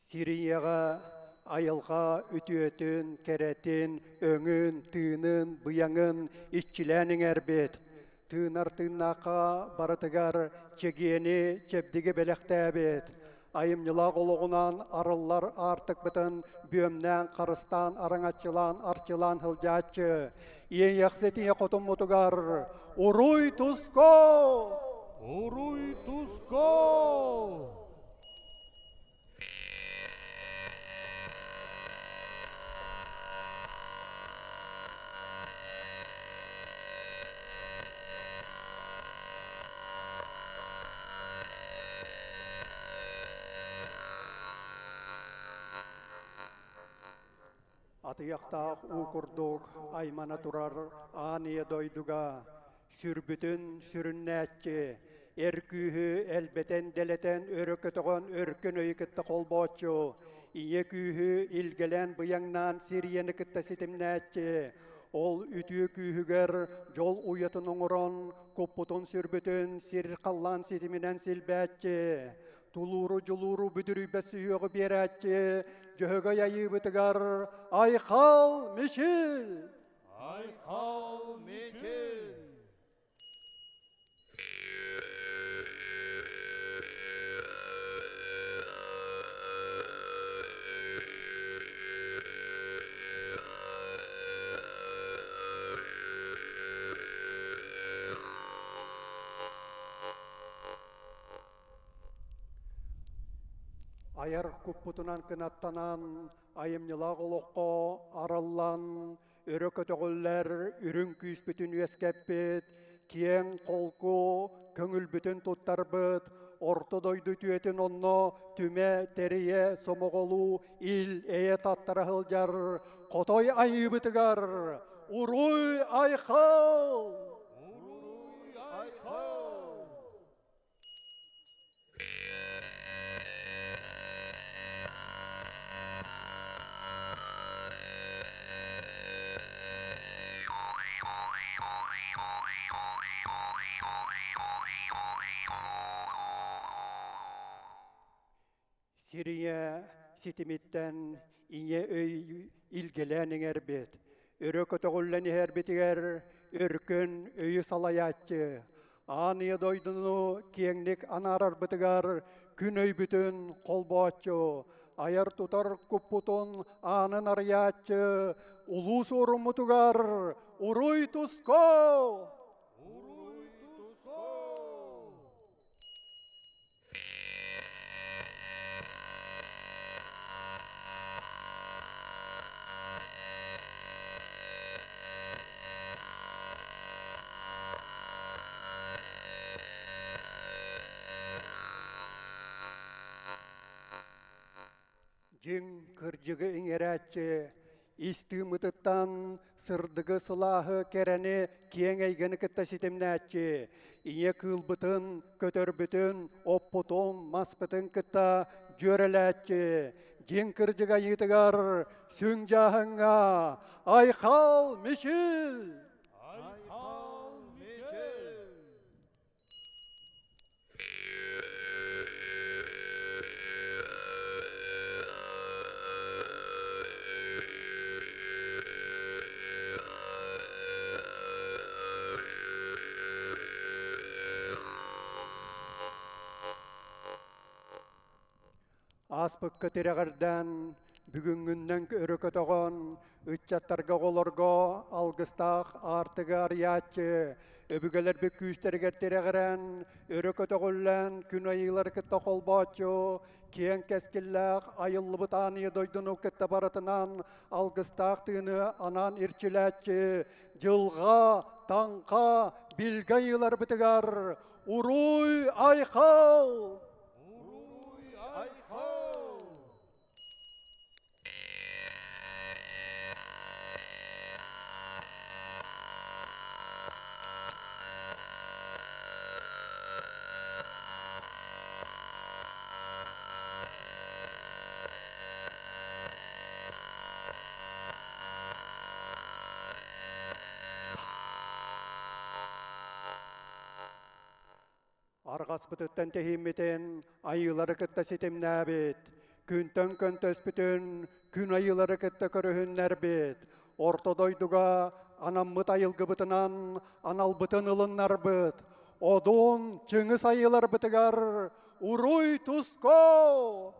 Speaker 14: Сирияға айылға үтіетін, кәретін, өңін, тыынын, бұяңын, ішчіләнің әрбет. Тыынар тыыннақа барытығар чегені чепдігі бәліқті әбет. Айымнылақ олығынан арылар артық бұтын, бөмнен қарыстан, араңатчылан, арчылан ғылжатчы. Ең яқсетіне қотым мұтығар, уруй тұско!
Speaker 11: Уруй тұско!
Speaker 14: Атыяқтақ ұқырдық аймана тұрар ания дойдуға, сүрбүтін сүріннәтчі, әркүйі әлбетен дәлетен өрікітіғын өркін өйкітті қолбатчы, ие күйі илгелен бұяңнан сириені кітті сетімнәтчі, ол үтіе күйігер жол ұйытын ұңырын, көппұтын сүрбүтін сир қаллан сетімінен сілбәтчі, Тулуру жулуру бүдірі бәсі өғы берәтчі, жөгі яйы бұтығар, айқал мешіл!
Speaker 11: Айқал мешіл!
Speaker 14: Айар көппұтынан кінаттанан, айымнылақ олыққа араллан, өрі көтіғілер үрін күйіс бүтін өскәппет, кең қолқу, көңіл бүтін тұттар бұд, орто дойду түйетін онно түме терие сомоголу ил эе таттара хылжар котой айыбытыгар уруй айхал. Сирия ситимиттен ие өй илгеләнің әрбет. Өрі көтіғілләні әрбетігер өркін өйі салаятчы. Аны дойдыны кеңлік анарар бітігер күн өй бүтін қолбатчы. Айар тұтар күппутын анын арыятчы. Улус орымытығар уруй туско! Жин кыржыгы иңерәтчі, исті мұтыттан сырдығы сылағы кәрәне кең әйгені кітті сетімнәтчі. Ие кылбытын, көтөр бүтін, оппутон, маспытын кітті жөреләтчі. Жин кыржыға етігар сүң жағыңа, айқал мешіл! Аспыққы терегірден бүгінгінден өрікі тоғын, үтчаттарға қолырға алғыстақ артығы ариятчы, өбігелер бі күйістергер терегірен, өрікі тоғылан күн айылар кітті қолбатчы, кейін кәскілләқ айылы бұтаны дойдыны кітті барытынан алғыстақ тыны анан ирчіләтчі, жылға, таңқа, білгі айылар бітігар, уруй айқал! Арғас бұтыттан тәхимметін айылары кітті сетімнәбет. Күнтін көнтөс бүтін күн айылары кітті көріхін әрбет. Ортодойдуға анаммыт айылғы бұтынан анал бұтын ылыннар бұт. Одун чыңыс айылар бұтығар уруй туско!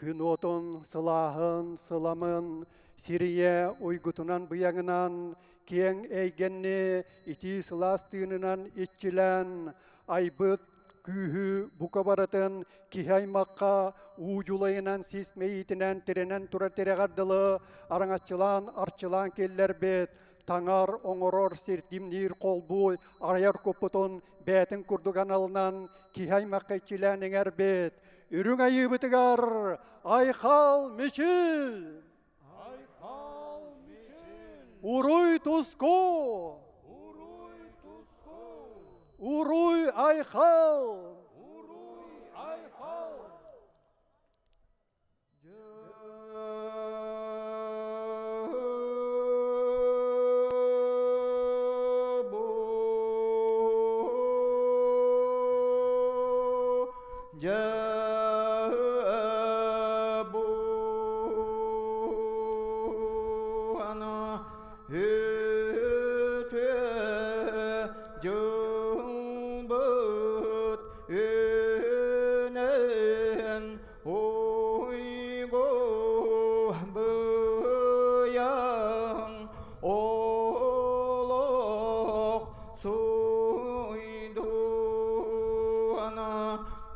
Speaker 14: Күн отын, сылағын, сыламын, Сирия ойгутунан бұяңынан, кең әйгенне ити сыластығынан итчілән, айбыт күйі бұқа баратын кихаймаққа уужулайынан сесмейтінен теренен тұра терегардылы, араңатчылан, арчылан келлер бет, таңар оңорор сертимнир қолбу араяр көппутун бәтін күрдіған алынан кихаймаққа итчілән еңер бет, үрің айыбытығар, айқал мешіл!
Speaker 11: Айқал мешіл!
Speaker 14: Уруй туско!
Speaker 11: Уруй туско!
Speaker 14: Уруй айқал!
Speaker 11: Уруй айқал!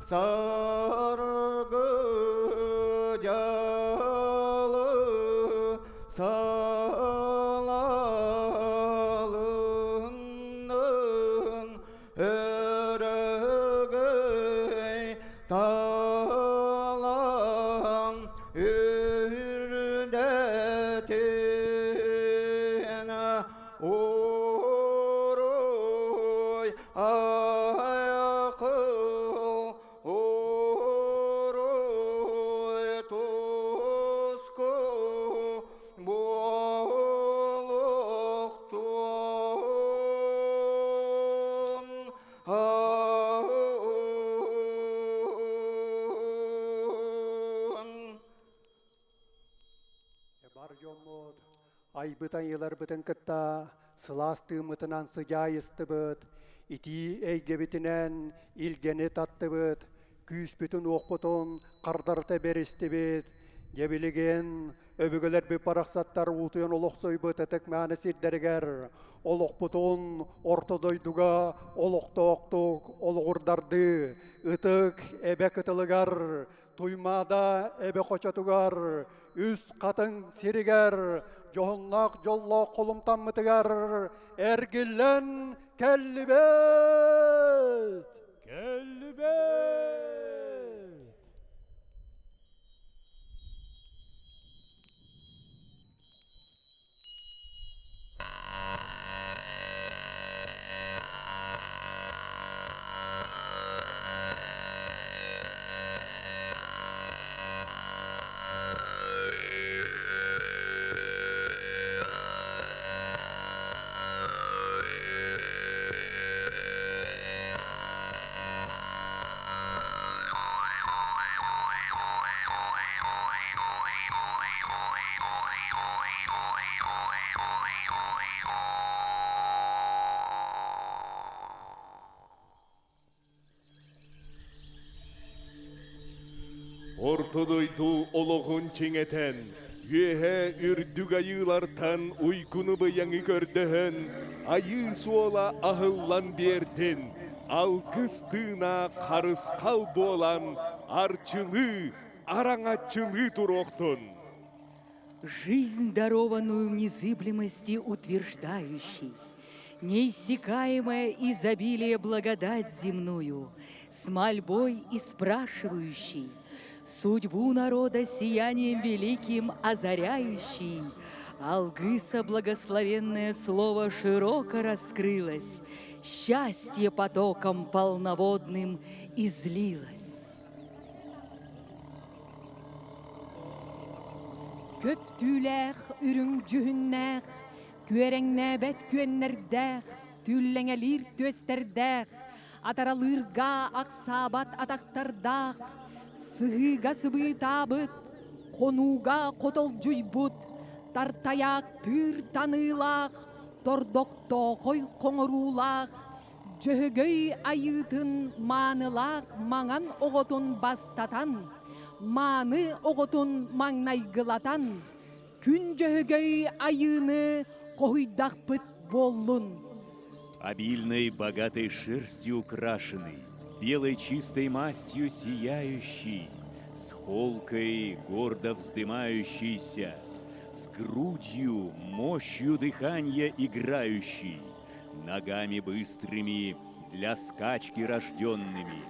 Speaker 12: саргы жалы салалының өрігей талам үрдетен орой айқыл орой тоско болықтон
Speaker 14: Бар жоммот, айбытан елар бытын кытта, сыласты мытынан сыжайысты быт, ити эйгебитинен илгене татты быт, күйс бүтін оқпытын қардарта берісті бет, ебілеген өбігілер бі парақсаттар ұтыен олықсой быт әтік мәні сирдерігер, олықпытын ортодойдуға олықтоқтық олығырдарды, ұтық әбе кытылығар, туймада әбе қочатуғар, үс қатын сиригер, жоғынлақ жолла қолымтан мұтығар, әргілін кәлібет!
Speaker 11: Кәлібет!
Speaker 3: Ортодойду олоғын чеңетен, үйе үрдүг айылартан уйкуны бұяңы көрдіхін, айы суола ахыллан берден, ал кыстына қарысқал болан, арчылы, араңатчылы туроқтын.
Speaker 4: Жизнь, дарованную в незыблемости утверждающий, неиссякаемое изобилие благодать земную, с мольбой и спрашивающий, судьбу народа сиянием великим озаряющий, Алгыса благословенное слово широко раскрылось, счастье потоком полноводным излилось.
Speaker 1: Köptüler ürün cühünler, küerengnebet küenlerdek, tüllengelir tösterdek, ataralırga aksabat ataktardak, sıhıga sıbı tabıt, konuga kotol cüybut, tartayak tır tanılak, tordokto koy koңorulak, jöhögöy ayıtın manılak maŋan oğotun bastatan, mаны оғытын маңнайгылатан, күн жөһөгөй айыны қойдақпыт боллун.
Speaker 2: Обильной, богатой шерстью украшенный, белой чистой мастью сияющий, с холкой гордо вздымающийся, с грудью, мощью дыхания играющий, ногами быстрыми для скачки рожденными,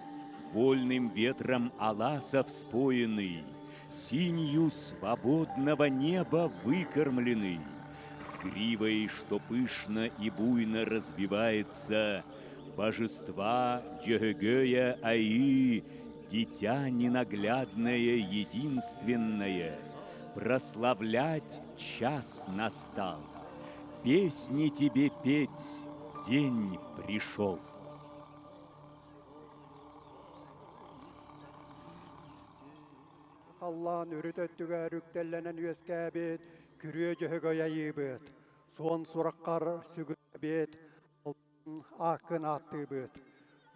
Speaker 2: вольным ветром аласа вспоенный, синью свободного неба выкормленный, с гривой, что пышно и буйно разбивается, божества Джёгögöя Аи, дитя ненаглядное единственное, прославлять час настал, песни тебе петь день пришел.
Speaker 14: Allah'ın ürütöttüge rüktellenen üyeskabet, kürüye jöhögöy ayıbet, son surakkar sügübet, akın attыбыт.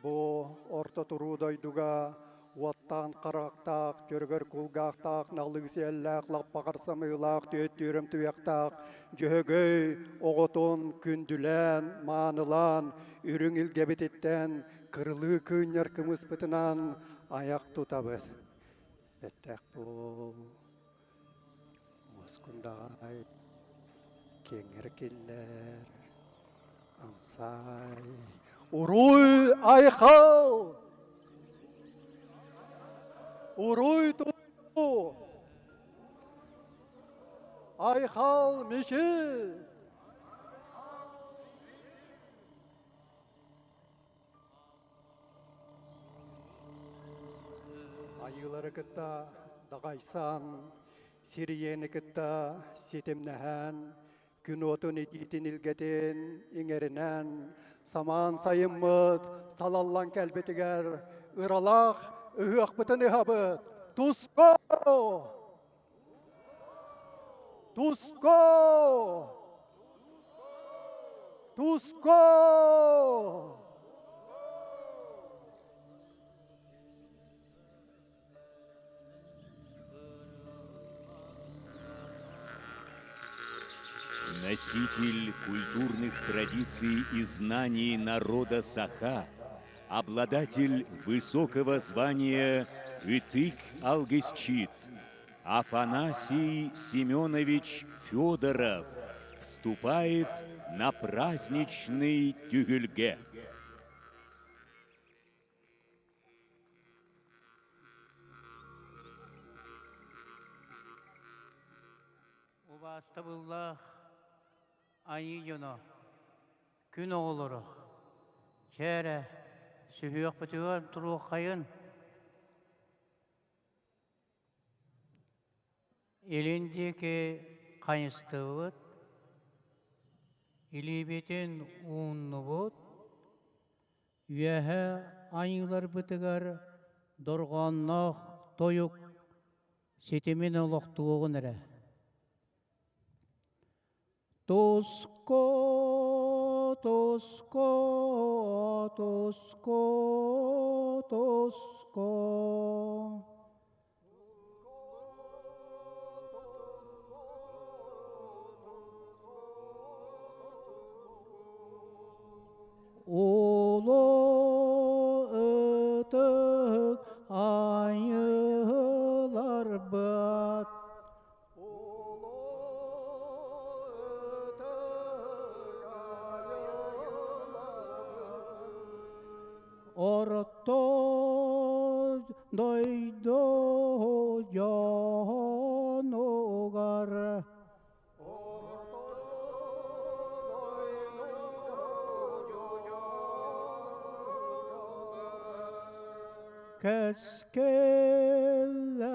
Speaker 14: Bu orta turudoyduga, Уаттан қарақтақ, көргөр кулгақтақ, налығселлақ, лаппақарсамылақ, төттірім түяқтақ, жөгөй, оғытын, күнділен, манылан, үрің илгебететтен, кырылы күнер кымыс бұтынан, аяқ тұтабыт. Беттәк бұл Москындағай кеңір келлер, амсай, уруй айқал, уруй тұу, айқал меші. Айылары кітта дағайсан, сириені кітта сетемнәһән, күн отын ететін илгетен, еңерінен, саман сайыммыд, салаллан кәлбетігер, ыралақ, үйіқ бұтын ұхабыд, Туско! Туско! Туско!
Speaker 2: Носитель культурных традиций и знаний народа Саха, обладатель высокого звания Итык Алгысчит, Афанасий Семенович Федоров вступает на праздничный тюгельге.
Speaker 15: Убастабыллах айы жоно, күн оғылыры, кәрі, сүйек бітігер тұру қайын, еліндеке қайысты бұд, елебетен ұнны бұд, үйәхі айылар бітігер дұрғаннақ тойық сетемен олақты оғын әрі. Туско, Туско, Туско, Туско. Улы ытык айылар бат. Orto doido jonogar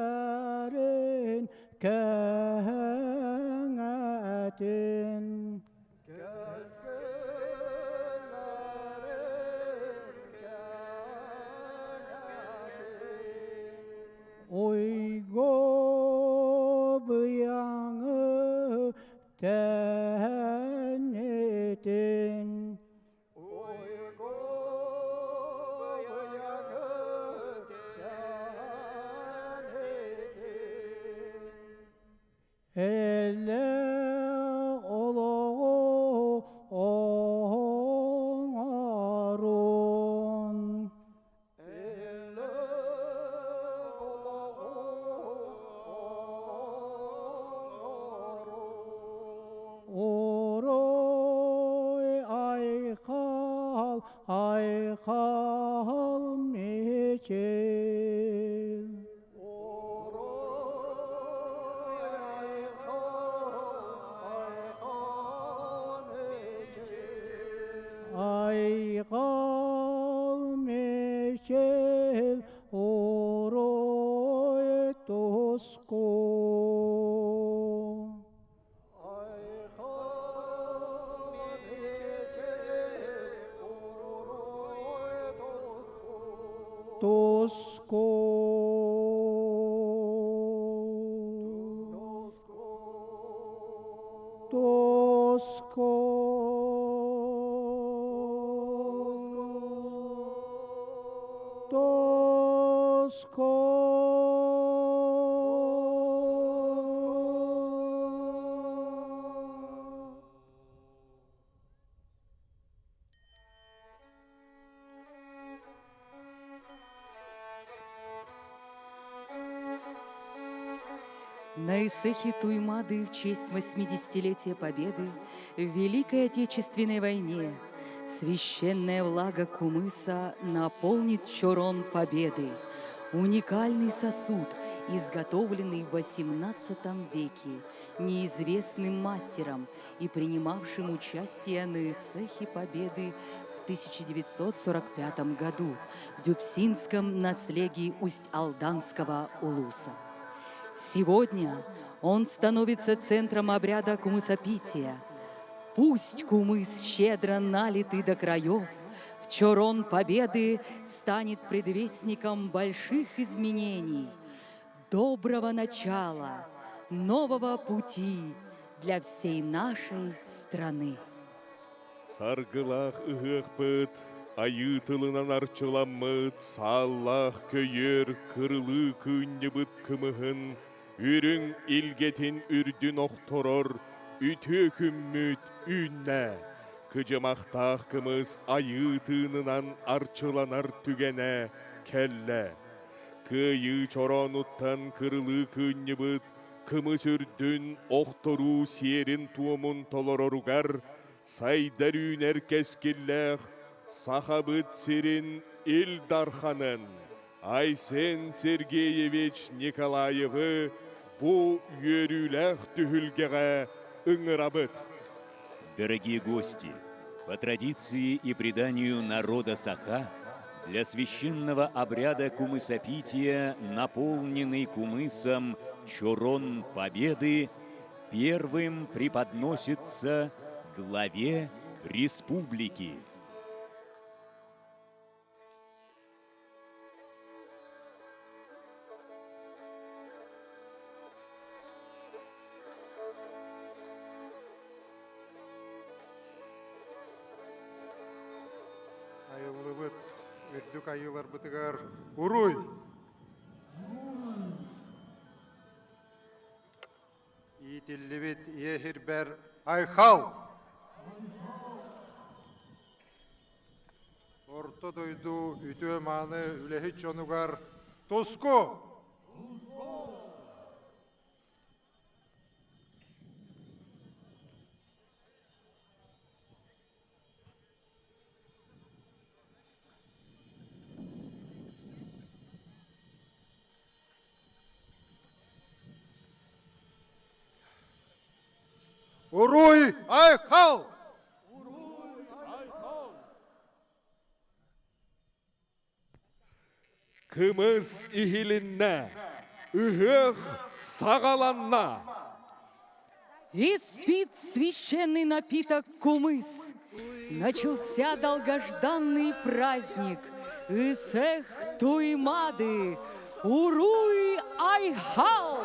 Speaker 15: Keskellerin kengetin Oygo bıyangı tenetin Oygo bıyangı tenetin Elle oloğu oğarun Oroy ayqal meçel Oroy ayqal meçel Oroy Tusco Tosco Tosco Tosco
Speaker 4: На Исехе Туймады в честь 80-летия Победы в Великой Отечественной войне священная влага кумыса наполнит чорон Победы, уникальный сосуд, изготовленный в XVIII веке неизвестным мастером и принимавшим участие на Исехе Победы в 1945 году в Дюбсинском наследии Усть-Алданского улуса. Сегодня он становится центром обряда кумысопития. Пусть кумыс, щедро налитый до краев, в чорон Победы станет предвестником больших изменений, доброго начала, нового пути для всей нашей страны.
Speaker 3: Саргылах ыгықпыт, айы тылынан арчыламмыт, саллах көйер, кырлы күннебыт кымығын, үрің илгетін үрдін оқторор, үті күммүт үннә. Кыжымақтақ кымыз айы тынынан арчыланар түгене кәллә. Кыйы чоронуттан кырлы күннебыт, кымыз үрдін оқтору серін туымын толороругар, сайдар үнер кескілләқ, сахабыт серін Илдарханын, Айсен Сергеевич Николаевы бу үйерүләқ түхілгеға ыңырабыт.
Speaker 2: Дорогие гости, по традиции и преданию народа Саха, для священного обряда кумысопития, наполненный кумысом чорон Победы, первым преподносится главе республики.
Speaker 14: Айылыбыт, үрдік айылар бытыгар, уруй! Иетілі ехір бәр айхал! Орто дойду үті маны үлехі чонугар тоско! Уруй айхал!
Speaker 3: Кымыз ихилинна, ыгық сағаланна.
Speaker 4: Испит священный напиток кумыс. Начался долгожданный праздник. Исех Туймады. Уруй айхал!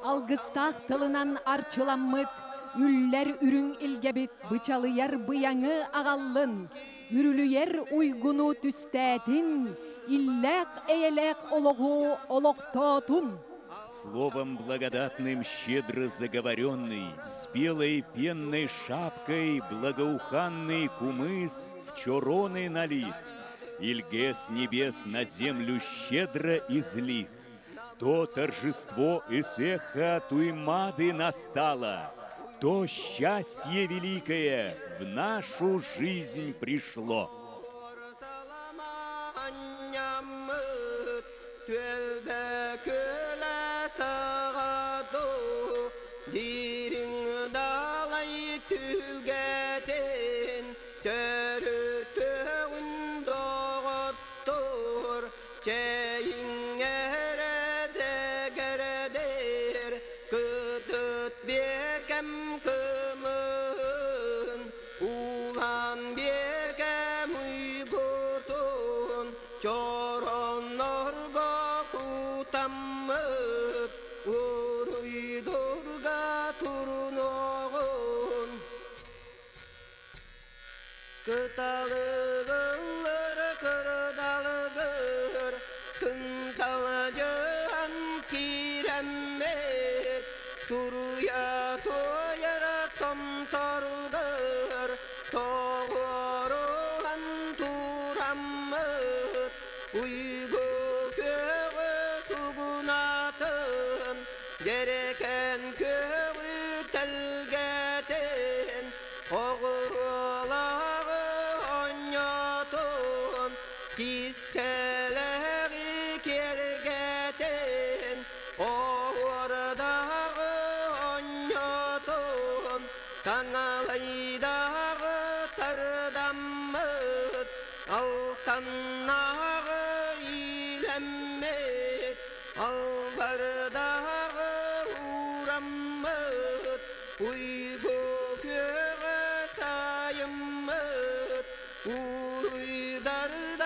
Speaker 1: Алгыстақ тылынан арчыламмыт, үллер үрің илгебит, бычалыяр бұяңы ағаллын, үрілуер уйгуну түстәтін, илләқ әйеләқ олығу олықтотун.
Speaker 2: Словом благодатным, щедро заговоренный, с белой пенной шапкой благоуханный кумыс в чороны налит, Ильге с небес на землю щедро излит. То торжество Исеха Туймады настало, то счастье великое в нашу жизнь пришло.
Speaker 12: Get it. Oğurlağı oynatın, Tisteleri kergetin, Oğurdağı oynatın, Kanalaydağı tardamıt, Altannağı ilemmet, Albardağı uğrammıt, Uygu köre sayımmıt, Uydardağı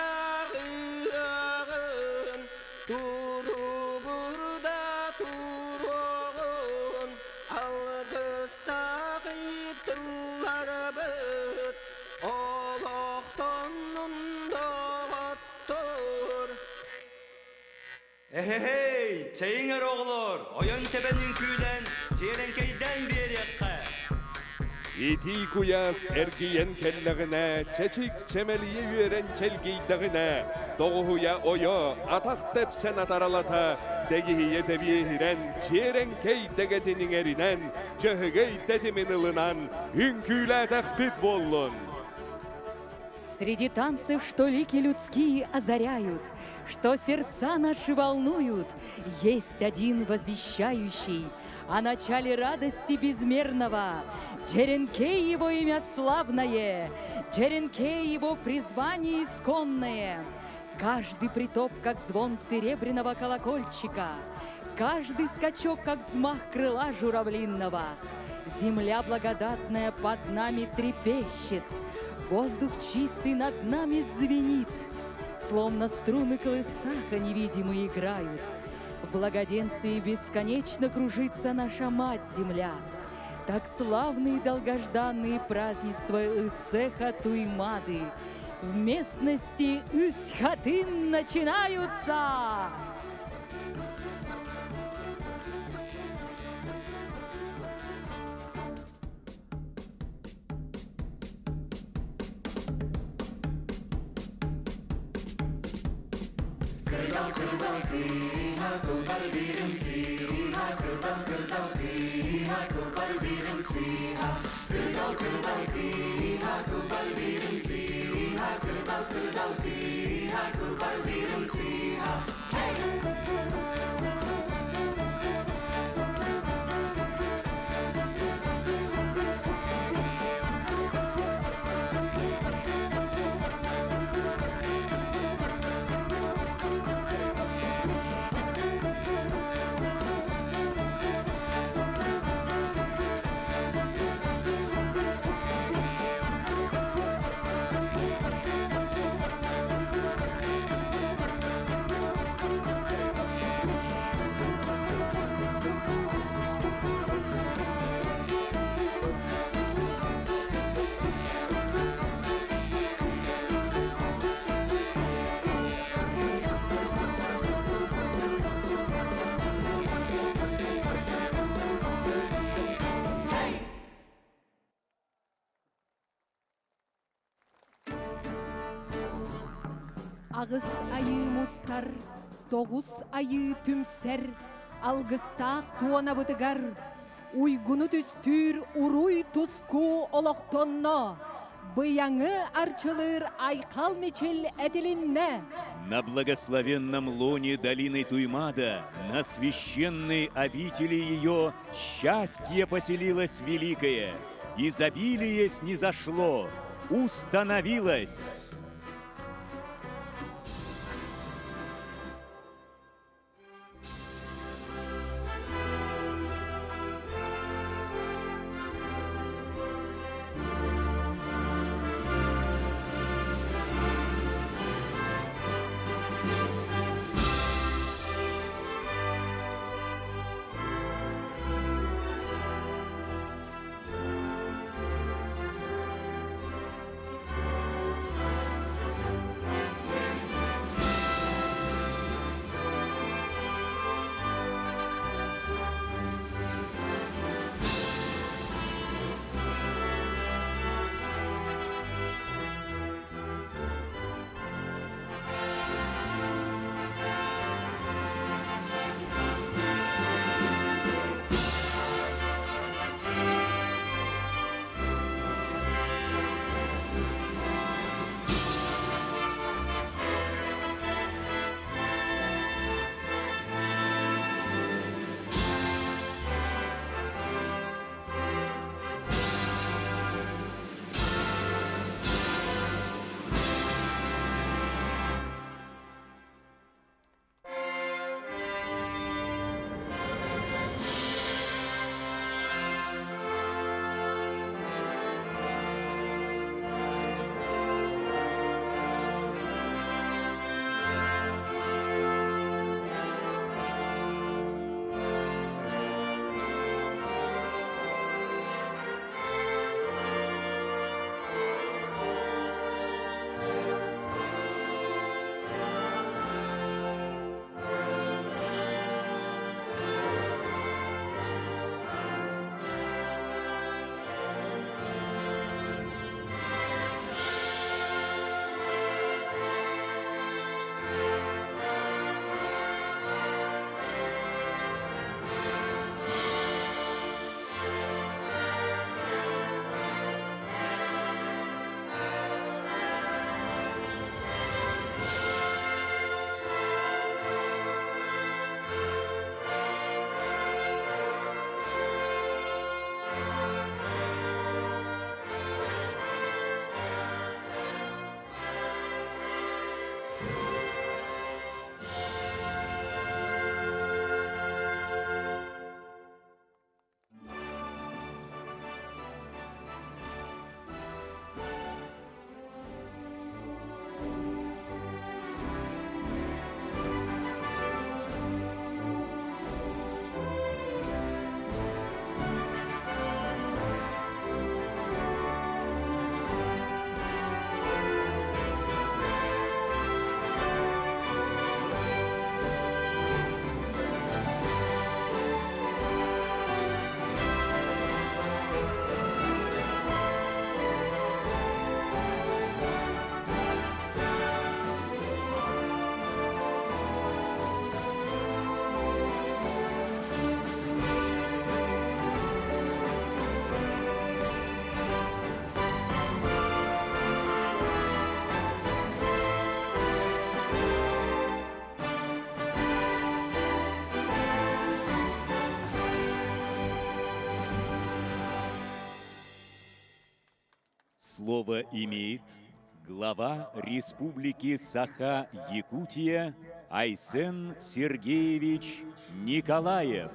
Speaker 12: ağın, Turu burada turuğun, Algıstağı tıllar bıt, Oloğtonun doğuttur.
Speaker 9: Ehey, çayınlar oğullar, oyun tepenin küyden, Çerenkeyden bir yakka.
Speaker 3: İti kuyas ergiyen kelleğine, çeçik çemeliye yüren çelgiydağine, Doğuya oyo, atak tepsen ataralata, Degihiye debihiren, Çerenkey degetinin erinen, Cöhgey dedimin ılınan, Ünküyle takbit bollun.
Speaker 4: Среди танцев, что лики людские озаряют, что сердца наши волнуют, есть один возвещающий о начале радости безмерного. Черенкей его имя славное, Черенкей его призвание исконное. Каждый притоп, как звон серебряного колокольчика, каждый скачок, как взмах крыла журавлинного. Земля благодатная под нами трепещет, воздух чистый над нами звенит, словно струны колысаха невидимые играют. В благоденствии бесконечно кружится наша мать-земля. Так славные долгожданные празднества Исеха Туймады в местности Үсхатын начинаются.
Speaker 1: Ағыс айы мұстар, тоғыз айы түмсер, алғыстақ туана бұтығар, уйгуну түстүр уруй туску олоқтонно, бұяңы арчылыр айқал мечел әділінне.
Speaker 2: На благословенном лоне долины Туймада, на священной обители ее, счастье поселилось великое, изобилие снизошло, установилось. Слово имеет глава Республики Саха-Якутия Айсен Сергеевич Николаев.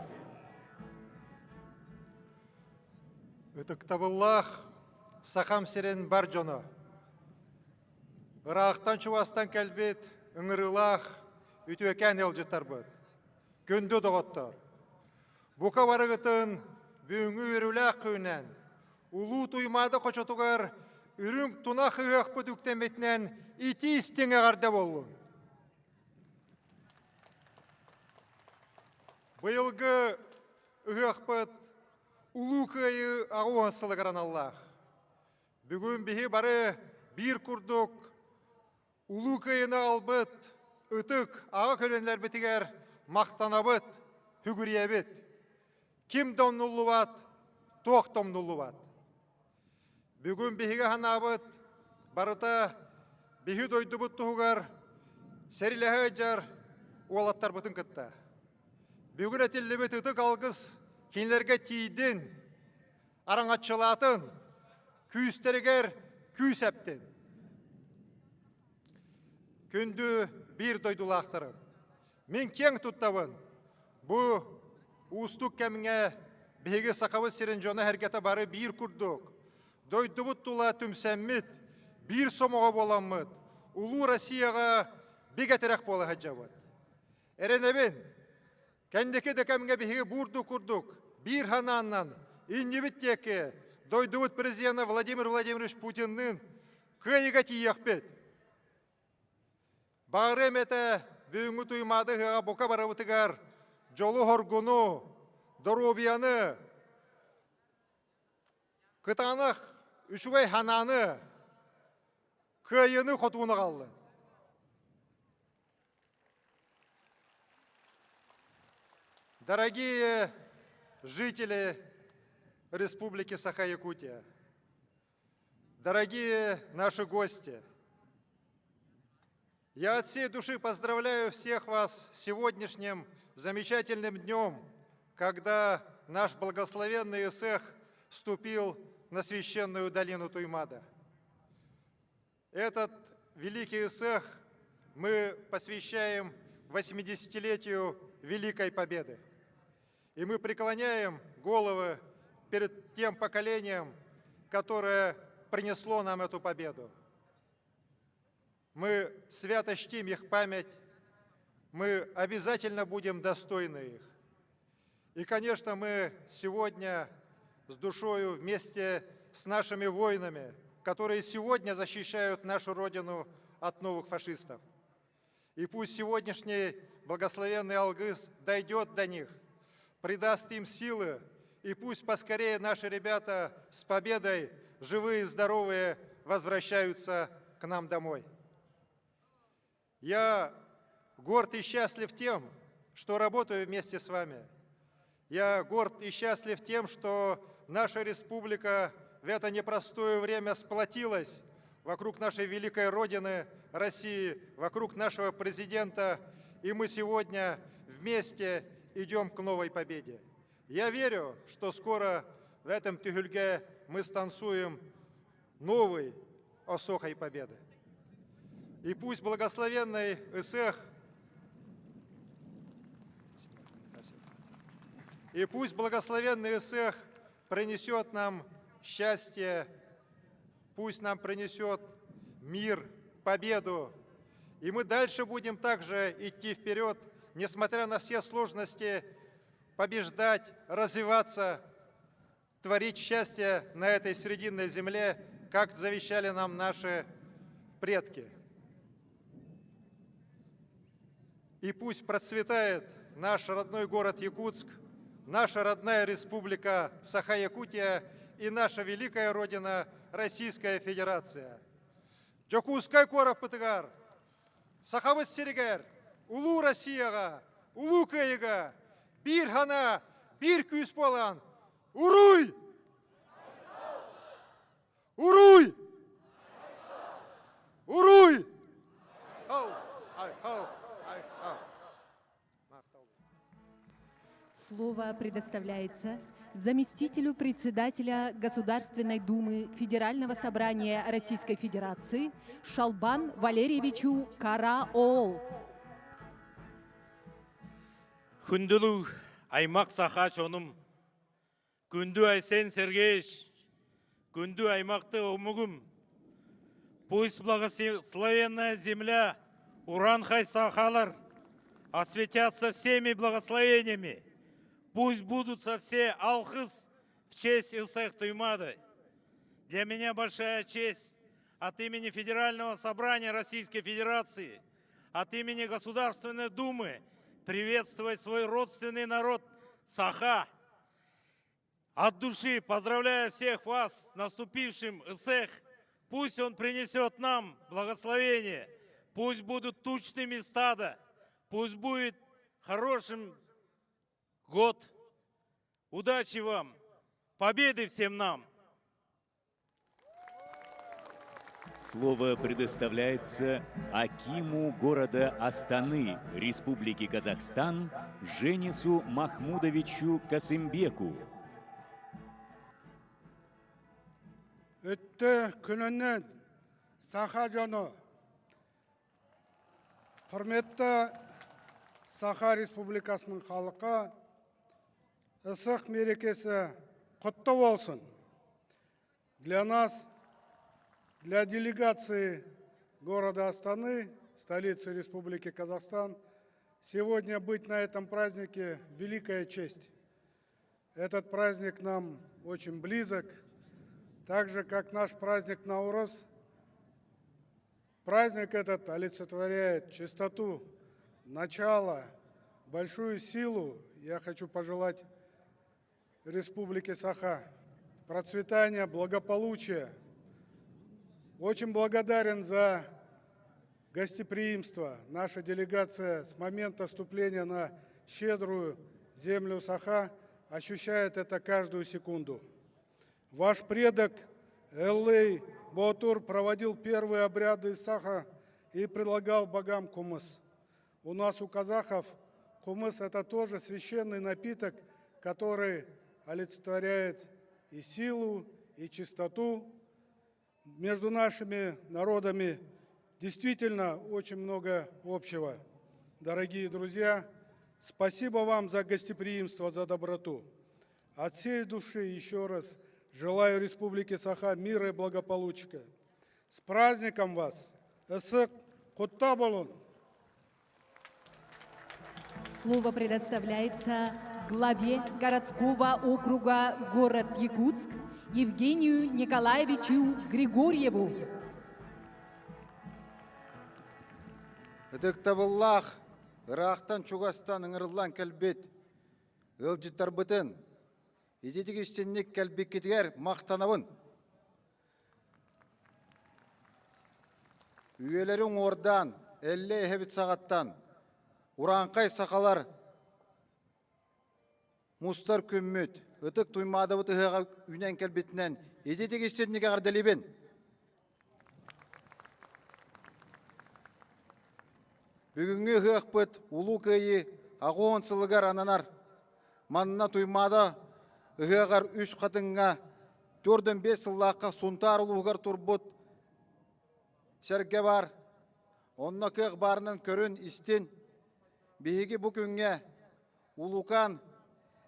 Speaker 16: Үтіктабыллах сахам сирен бар жоно. Ырақтан чуастан кәлбет үңірілах үтуекән елжытар бұд. Көнді доғыттар. Бұқа барығытын бүңі үріләқ күйінен. Улу туймады қочотуғар үрің туна қығақ бұд үктеметінен ити істеңе ғарда болуын. Бұйылғы ұғақ бұд улу күйі ағуансылығыран Аллах. Бүгін бігі бары бір күрдік улу күйіні албыт, ұтық аға көлінлер бітігер мақтанабыт, хүгіриебіт. Кім домнулу бат, тоқ домнулу бат. Бүгін бігі ханабыт, барыта бігі дойды бұт тұғығар, сәрілігі жар уалаттар бұтын кітті. Бүгін әтілі біт ұтық алғыз, кенлерге тейден, араңатшылатын, күйістерігер күйіс әптен. Күнді бір дойдулақтырын. Мен кен тұттавын. Бұ ұстық кәміңе бейгі сақавы сирен жоны әргеті бары бір күрдік. Дойды бұттыла түмсәммет, бір сомуға боламмыд. Улу Россияға бігетірек болы ғаджавыд. Әренебен, кәндеке де кәміңе бейгі бұрды күрдік. Bir hanandan иннебіттеке дойдывыт президенті Владимир Владимирович Путиннің күйіға тиек бет. Бағырым әті бүйінгі туймады ғаға бұқа барабытығар жолы хоргуну, доробияны, кытанық үшігай хананы, күйіні қотуыны қалды. Дорогие жители Республики Саха-Якутия, дорогие наши гости, я от всей души поздравляю всех вас с сегодняшним замечательным днем, когда наш благословенный Исех вступил на священную долину Туймада. Этот великий Исех мы посвящаем 80-летию Великой Победы. И мы преклоняем головы перед тем поколением, которое принесло нам эту победу. Мы свято чтим их память, мы обязательно будем достойны их. И, конечно, мы сегодня с душою вместе с нашими воинами, которые сегодня защищают нашу Родину от новых фашистов. И пусть сегодняшний благословенный Алгыз дойдет до них, придаст им силы, и пусть поскорее наши ребята с победой, живые и здоровые, возвращаются к нам домой. Я горд и счастлив тем, что работаю вместе с вами. Я горд и счастлив тем, что наша республика в это непростое время сплотилась вокруг нашей великой Родины, России, вокруг нашего президента, и мы сегодня вместе идем к новой победе. Я верю, что скоро в этом Тюгюльге мы станцуем новой осохой победы. И пусть благословенный Исех, принесет нам счастье, пусть нам принесет мир, победу. И мы дальше будем также идти вперед, несмотря на все сложности, побеждать, развиваться, творить счастье на этой срединной земле, как завещали нам наши предки. И пусть процветает наш родной город Якутск, наша родная республика Саха-Якутия и наша великая Родина Российская Федерация. Джокускай коров пытыгар, Сахавыз серегер, улу Россияға, улу кайыға, бір хана, бір күйіс болан, уруй! Уруй! Уруй!
Speaker 1: Слово предоставляется заместителю председателя Государственной Думы Федерального собрания Российской Федерации Шалбан Валерьевичу Караол.
Speaker 17: Күнділу аймақ саха чоным, күнді айсен Сергеевич, күнді аймақты умугум. Пусть благословенная земля, Уран-Хай Сахалар осветятся всеми благословениями. Пусть будут со все алхыз в честь Илсех Туймады. Для меня большая честь от имени Федерального собрания Российской Федерации, от имени Государственной Думы приветствовать свой родственный народ Саха. От души поздравляю всех вас с наступившим Илсех. Пусть он принесет нам благословение, пусть будут тучными стада, пусть будет хорошим год. Удачи вам, победы всем нам!
Speaker 2: Слово предоставляется акиму города Астаны, Республики Казахстан, Женису Махмудовичу Касымбеку.
Speaker 18: Өтті күнінен Саха жоны. Құрметті Саха Республикасының халқы, Ысық мерекесі құтты болсын. Для нас, для делегации города Астаны, столицы Республики Казахстан, сегодня быть на этом празднике – великая честь. Этот праздник нам очень близок, так же, как наш праздник Наурыз. Праздник этот олицетворяет чистоту, начало, большую силу. Я хочу пожелать Республике Саха процветания, благополучия. Очень благодарен за гостеприимство. Наша делегация с момента вступления на щедрую землю Саха ощущает это каждую секунду. Ваш предок Эллей Ботур проводил первые обряды Саха и предлагал богам кумыс. У нас, у казахов, кумыс – это тоже священный напиток, который олицетворяет и силу, и чистоту. Между нашими народами действительно очень много общего. Дорогие друзья, спасибо вам за гостеприимство, за доброту. От всей души еще раз желаю Республике Саха мира и благополучия. С праздником вас! Ысык құтта болун!
Speaker 1: Слово предоставляется главе городского округа город Якутск Евгению Николаевичу Григорьеву.
Speaker 19: Эдіктабыллах, Ирақтан Чугастан ыңырылан кәлбет, ылжыттар бұтын, едетік істеннік кәлбек кетігер мақтанабын. Үйелерің ордан, әлі әхебет сағаттан, Уранқай сақалар, мұстар көммет, ұтық тұймады бұтығыға үнен кәлбетінен, едетік істеннік ағырдалебен. Бүгінгі ғықпыт, ұлу көйі, ағуын сылығар ананар, манына тұймады, ұғығар үш қатынға, 4-5 сыллаққа сұнтар ұлығар тұрбыт, шәрге бар, онына қық барынан көрін істен, бейгі бүкінге ұлуқан,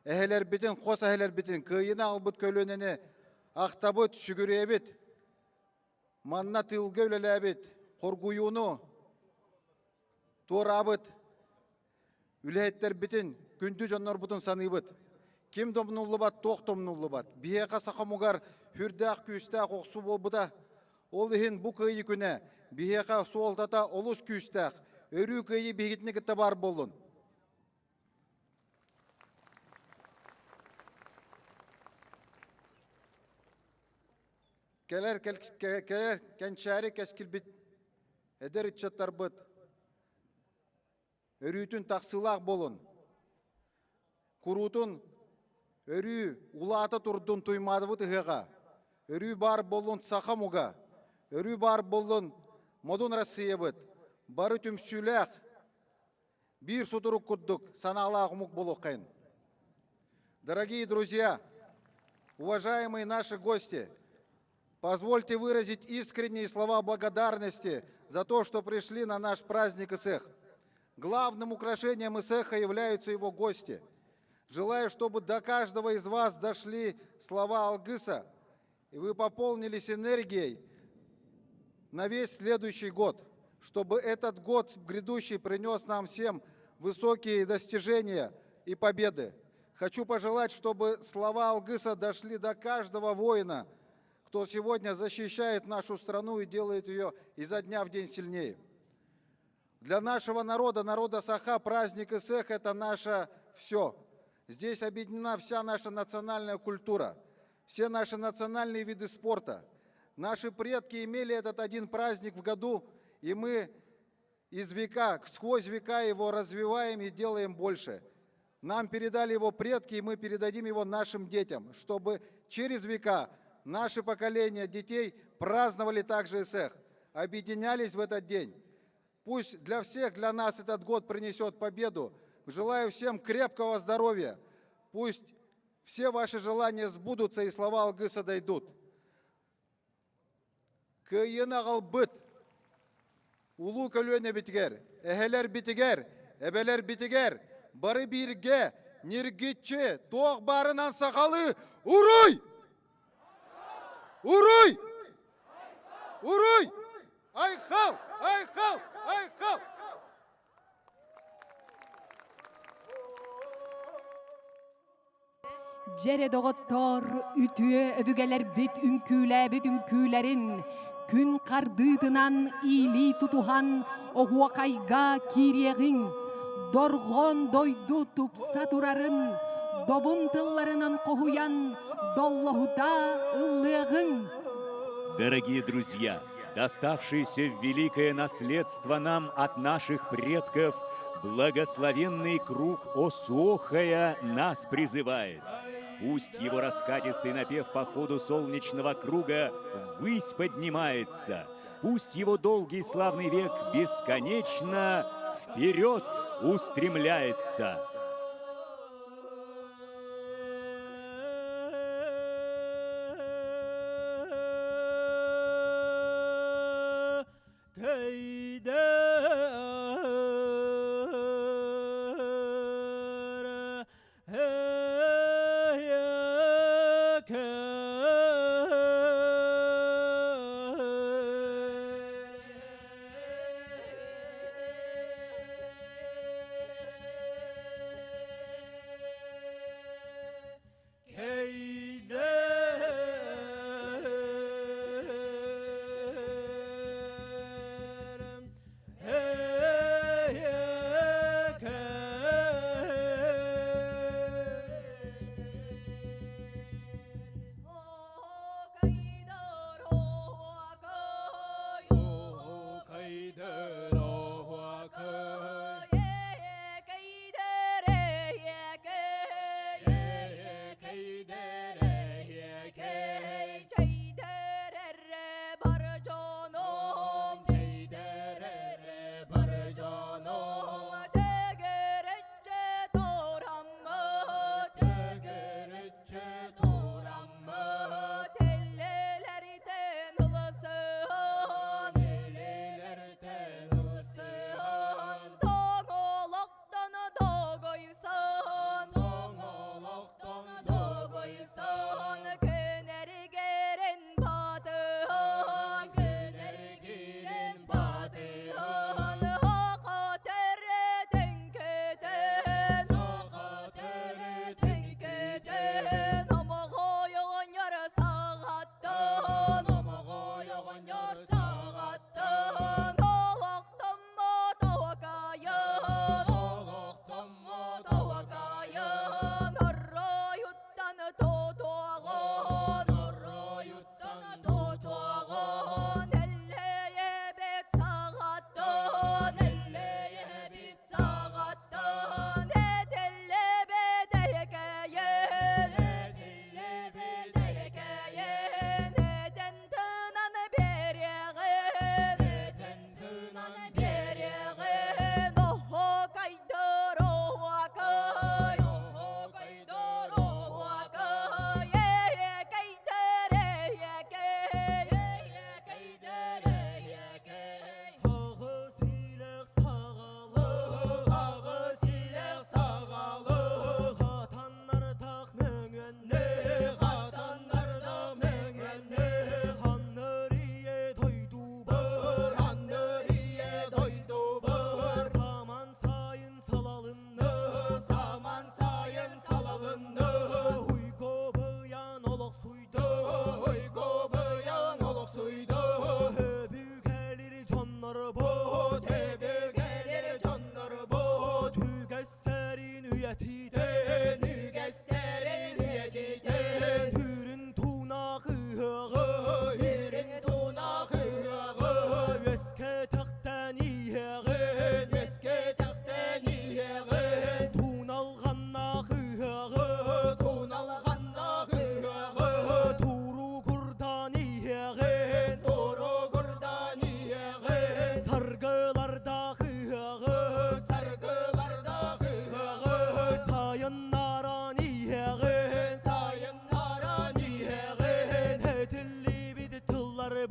Speaker 19: әхелер бітін, қос әхелер бітін, көйіна албыт көлінені, ақтабыт, шүгірі әбет, манына тылғы өлелі әбет, қорғуыны, Туарабыт, үләйттер бітін, күнді жонлар бұтын саныбыт. Кем домнулы бат, тоқ домнулы бат. Бияқа сақамуғар, хүрдәқ күйістәқ оқсу бол бұда. Ол ехін бұ көйі күні, бияқа суолтата олыс күйістәқ, өрі көйі бейгітіне кітті бар болын. Келер кәншәрі кәскіл біт, әдер үтчаттар бұт. Өрүтін тақсылақ болын. Құрутын өрі улаты тұрдың тұймады бұт ұғыға. Өрі бар болын сақамуға. Өрі бар болын модун Россия бұт. Бары түмсүләқ. Bir судыру күрдік, саналақ мұқ болу қайын. Дорогие друзья, уважаемые наши гости, позвольте выразить искренние слова благодарности за то, что пришли на наш праздник Исех. Главным украшением Исеха являются его гости. Желаю, чтобы до каждого из вас дошли слова Алгыса, и вы пополнились энергией на весь следующий год, чтобы этот год грядущий принес нам всем высокие достижения и победы. Хочу пожелать, чтобы слова Алгыса дошли до каждого воина, кто сегодня защищает нашу страну и делает ее изо дня в день сильнее. Для нашего народа, народа Саха, праздник Исех – это наше все. Здесь объединена вся наша национальная культура, все наши национальные виды спорта. Наши предки имели этот один праздник в году, и мы из века, сквозь века его развиваем и делаем больше. Нам передали его предки, и мы передадим его нашим детям, чтобы через века наши поколения детей праздновали также Исех, объединялись в этот день. Пусть для всех, для нас этот год принесет победу. Желаю всем крепкого здоровья. Пусть все ваши желания сбудутся и слова Алгыса дойдут. Кыйына қалбыт, улу көлөне битигер, эхелер битигер, эбелер битигер, бары бирге, ниргитче, тоқ барынан сақалы, уруй! Уруй! Уруй! Айхал! Айхал! Айхал!
Speaker 1: Jere doğottor, ütüye öbügeler bit ünkülerin, gün kardıdınan iyili tutuhan, oğua kayga kireğin, dorgon doydu tupsa turarın, dobun tıllarının kohuyan, dollohuta ыллығın.
Speaker 2: Дорогие друзья, доставшееся великое наследство нам от наших предков, благословенный круг Осохая нас призывает. Пусть его раскатистый напев по ходу солнечного круга ввысь поднимается. Пусть его долгий славный век бесконечно вперед устремляется.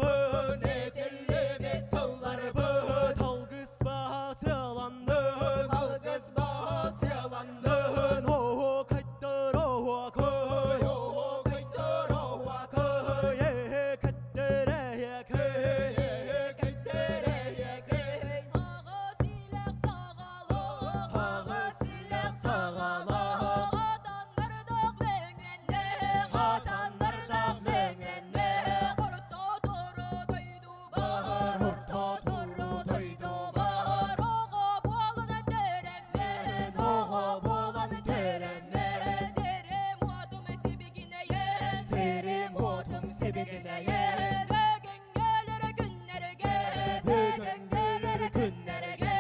Speaker 12: bın, etilli bit tıllar bın. Algıs bahası yalandın, algıs bahası yalandın. Oho kayttır oho köy, oho kayttır oho köy. Ye kayttır ye köy, ye kayttır ye köy. Ağı silek sağalık, ağı silek sağalık. Atanlardak mengende, atanlardak mengende. Horto toro doydu bahar, horto toro doydu bahar. Oğu bolana teremme, oğu bolana teremme. Serim otum sebigine ye, serim otum sebigine ye. Bugün gelir günlerge, bugün gelir günlerge.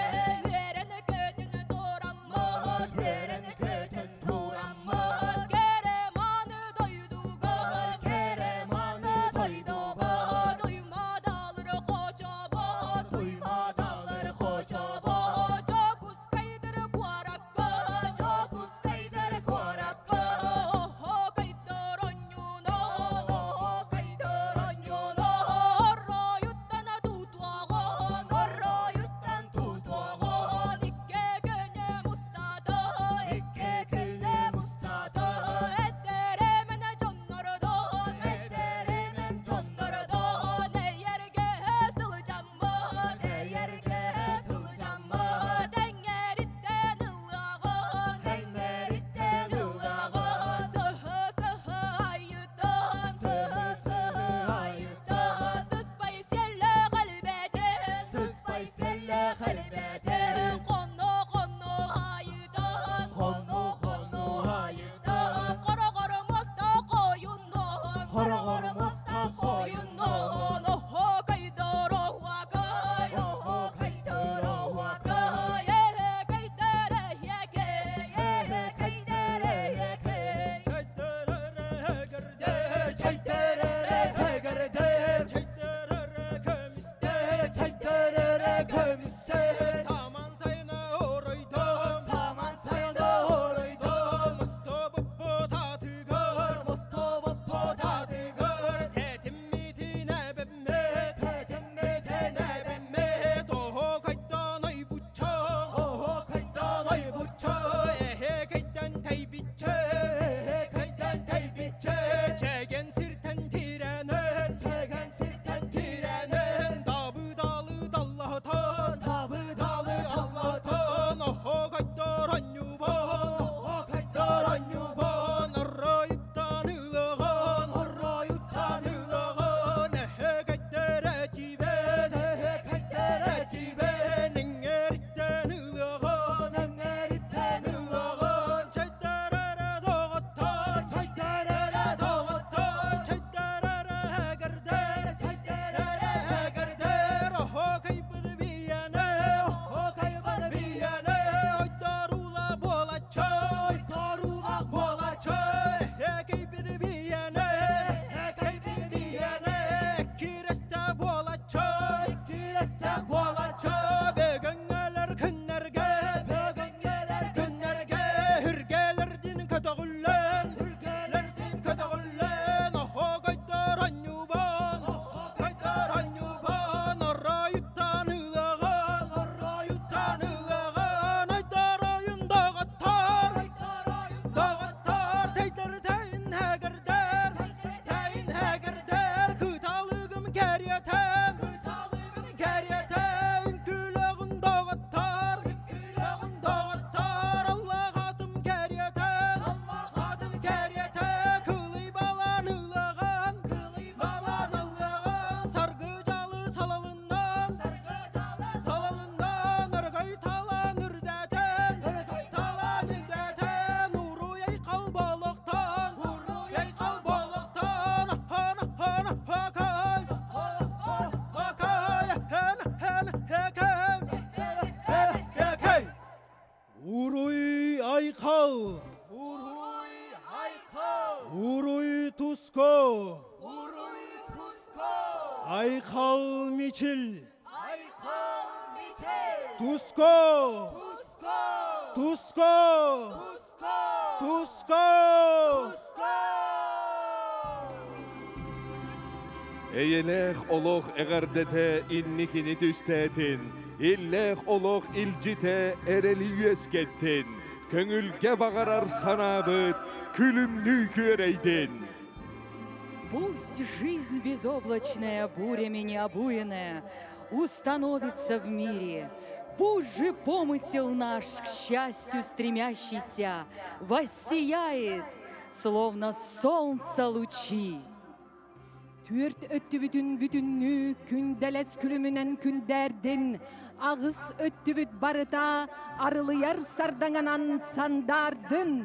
Speaker 12: Vereni kötünü durammat, vereni kötün durammat. Keremanı doydu gal, keremanı doydu gal. Duyma dağları kocaman, duyma dağları kocaman. Çok uskaydır kuarakka, çok uskaydır kuarakka. Oho kaydır onyuna, oho kaydır onyuna. Orro yuttana tuttuğun, orro yuttan tuttuğun. İkke güne mustada, ikke güne mustada. Etteremene canlardan, etteremen canlardan. Eğerge sılacağım, eğerge sılacağım. Dengeritten ılağın, dengeritten ılağın. Sıhı sıhı ayıdan, sıhı sıhı ayıdan. Sıspay selle kalbeden, sıspay selle kalbeden. Konu konu ayıdan, konu konu ayıdan. Kara kara masta koyundan, kara kara masta koyundan. Oho kaydır oha kay, oho kaydır oha kay. Ehe kaydır ehe kay, ehe kaydır ehe kay. Çaytırere gerde, çaytırere gerde. Çaytırere kömiste, çaytırere kömiste. Saman sayına oraydım, saman sayına oraydım. Mustafa potatı gör, Mustafa potatı gör. Tetim mitine bemme, tetim mitine bemme. Oho kaydan ay buçak, oho kaydan ay buçak. Ehe kaydan teybiçe, ehe kaydan teybiçe. Çegen sirten tirenen, çegen sirten tirenen. Dabı dalı dallahatan, dabı dalı Allah'tan. Oho kaydan anyuban, oho kaydan anyuban. Arrayıktan ılağan, arrayıktan ılağan. Ehe kaydan eciben, ehe kaydan eciben. Engeritten ılağan, engeritten ılağan. Çaydarara doğattan, çaydarara doğattan. Çaydarara hegerder, çaydarara hegerder. Oho kaybıdı bir yana, oho kaybıdı bir yana. Oy darula bolaça, oy darula bolaça. Ehe kaybıdı bir yana, ehe kaybıdı bir yana. Kireste bolaça, kireste bolaça. Begöngeler günlerge, begöngeler günlerge. Hürgelerdin katağullen, hürgelerdin katağullen. Oho kaydar anyuban, oho kaydar anyuban. Arrayıktan ılağan, arrayıktan ılağan. Aydar ayın dağıttar, aydar ayın dağıttar. Teyder teyin hegerder, teyin hegerder. Kıtalığım geriyetem, kıtalığım geriyetem. Ünkülağın dağıttar, ünkülağın dağıttar. Allah adım geriyetem, Allah adım geriyetem. Kılıy balan ılağan, kılıy balan ılağan. Sargıcalı salalından, sargıcalı salalından. Nırgay talan ürdeten, nırgay talan ürdeten. Nuru yaykal balıktan, nuru yaykal balıktan. Hana hana hakay, hana hakay. Hana hana hakay, hakay.
Speaker 15: Uruy aykal,
Speaker 12: Uruy haykal,
Speaker 15: uruy tusko,
Speaker 12: uruy tusko.
Speaker 15: aykal miçil,
Speaker 12: Aykal miçel,
Speaker 15: tusko,
Speaker 12: tusko,
Speaker 15: tusko,
Speaker 12: tusko,
Speaker 15: tusko.
Speaker 12: tusko.
Speaker 3: Eylek olok egardete innikini düstetin. İllek olok ilcite ereli yüeskettin. Köngülge bağarar sanabıt, külümlü köreydin.
Speaker 4: Пусть жизнь безоблачная, бурями необуянная, установится в мире. Пусть же помысел наш, к счастью стремящийся, воссияет, словно солнца лучи.
Speaker 1: Türt öttü bütünlü kündeles külümünen künderdin. Ağız öttü barıta arılıyar sardanganan sandardın.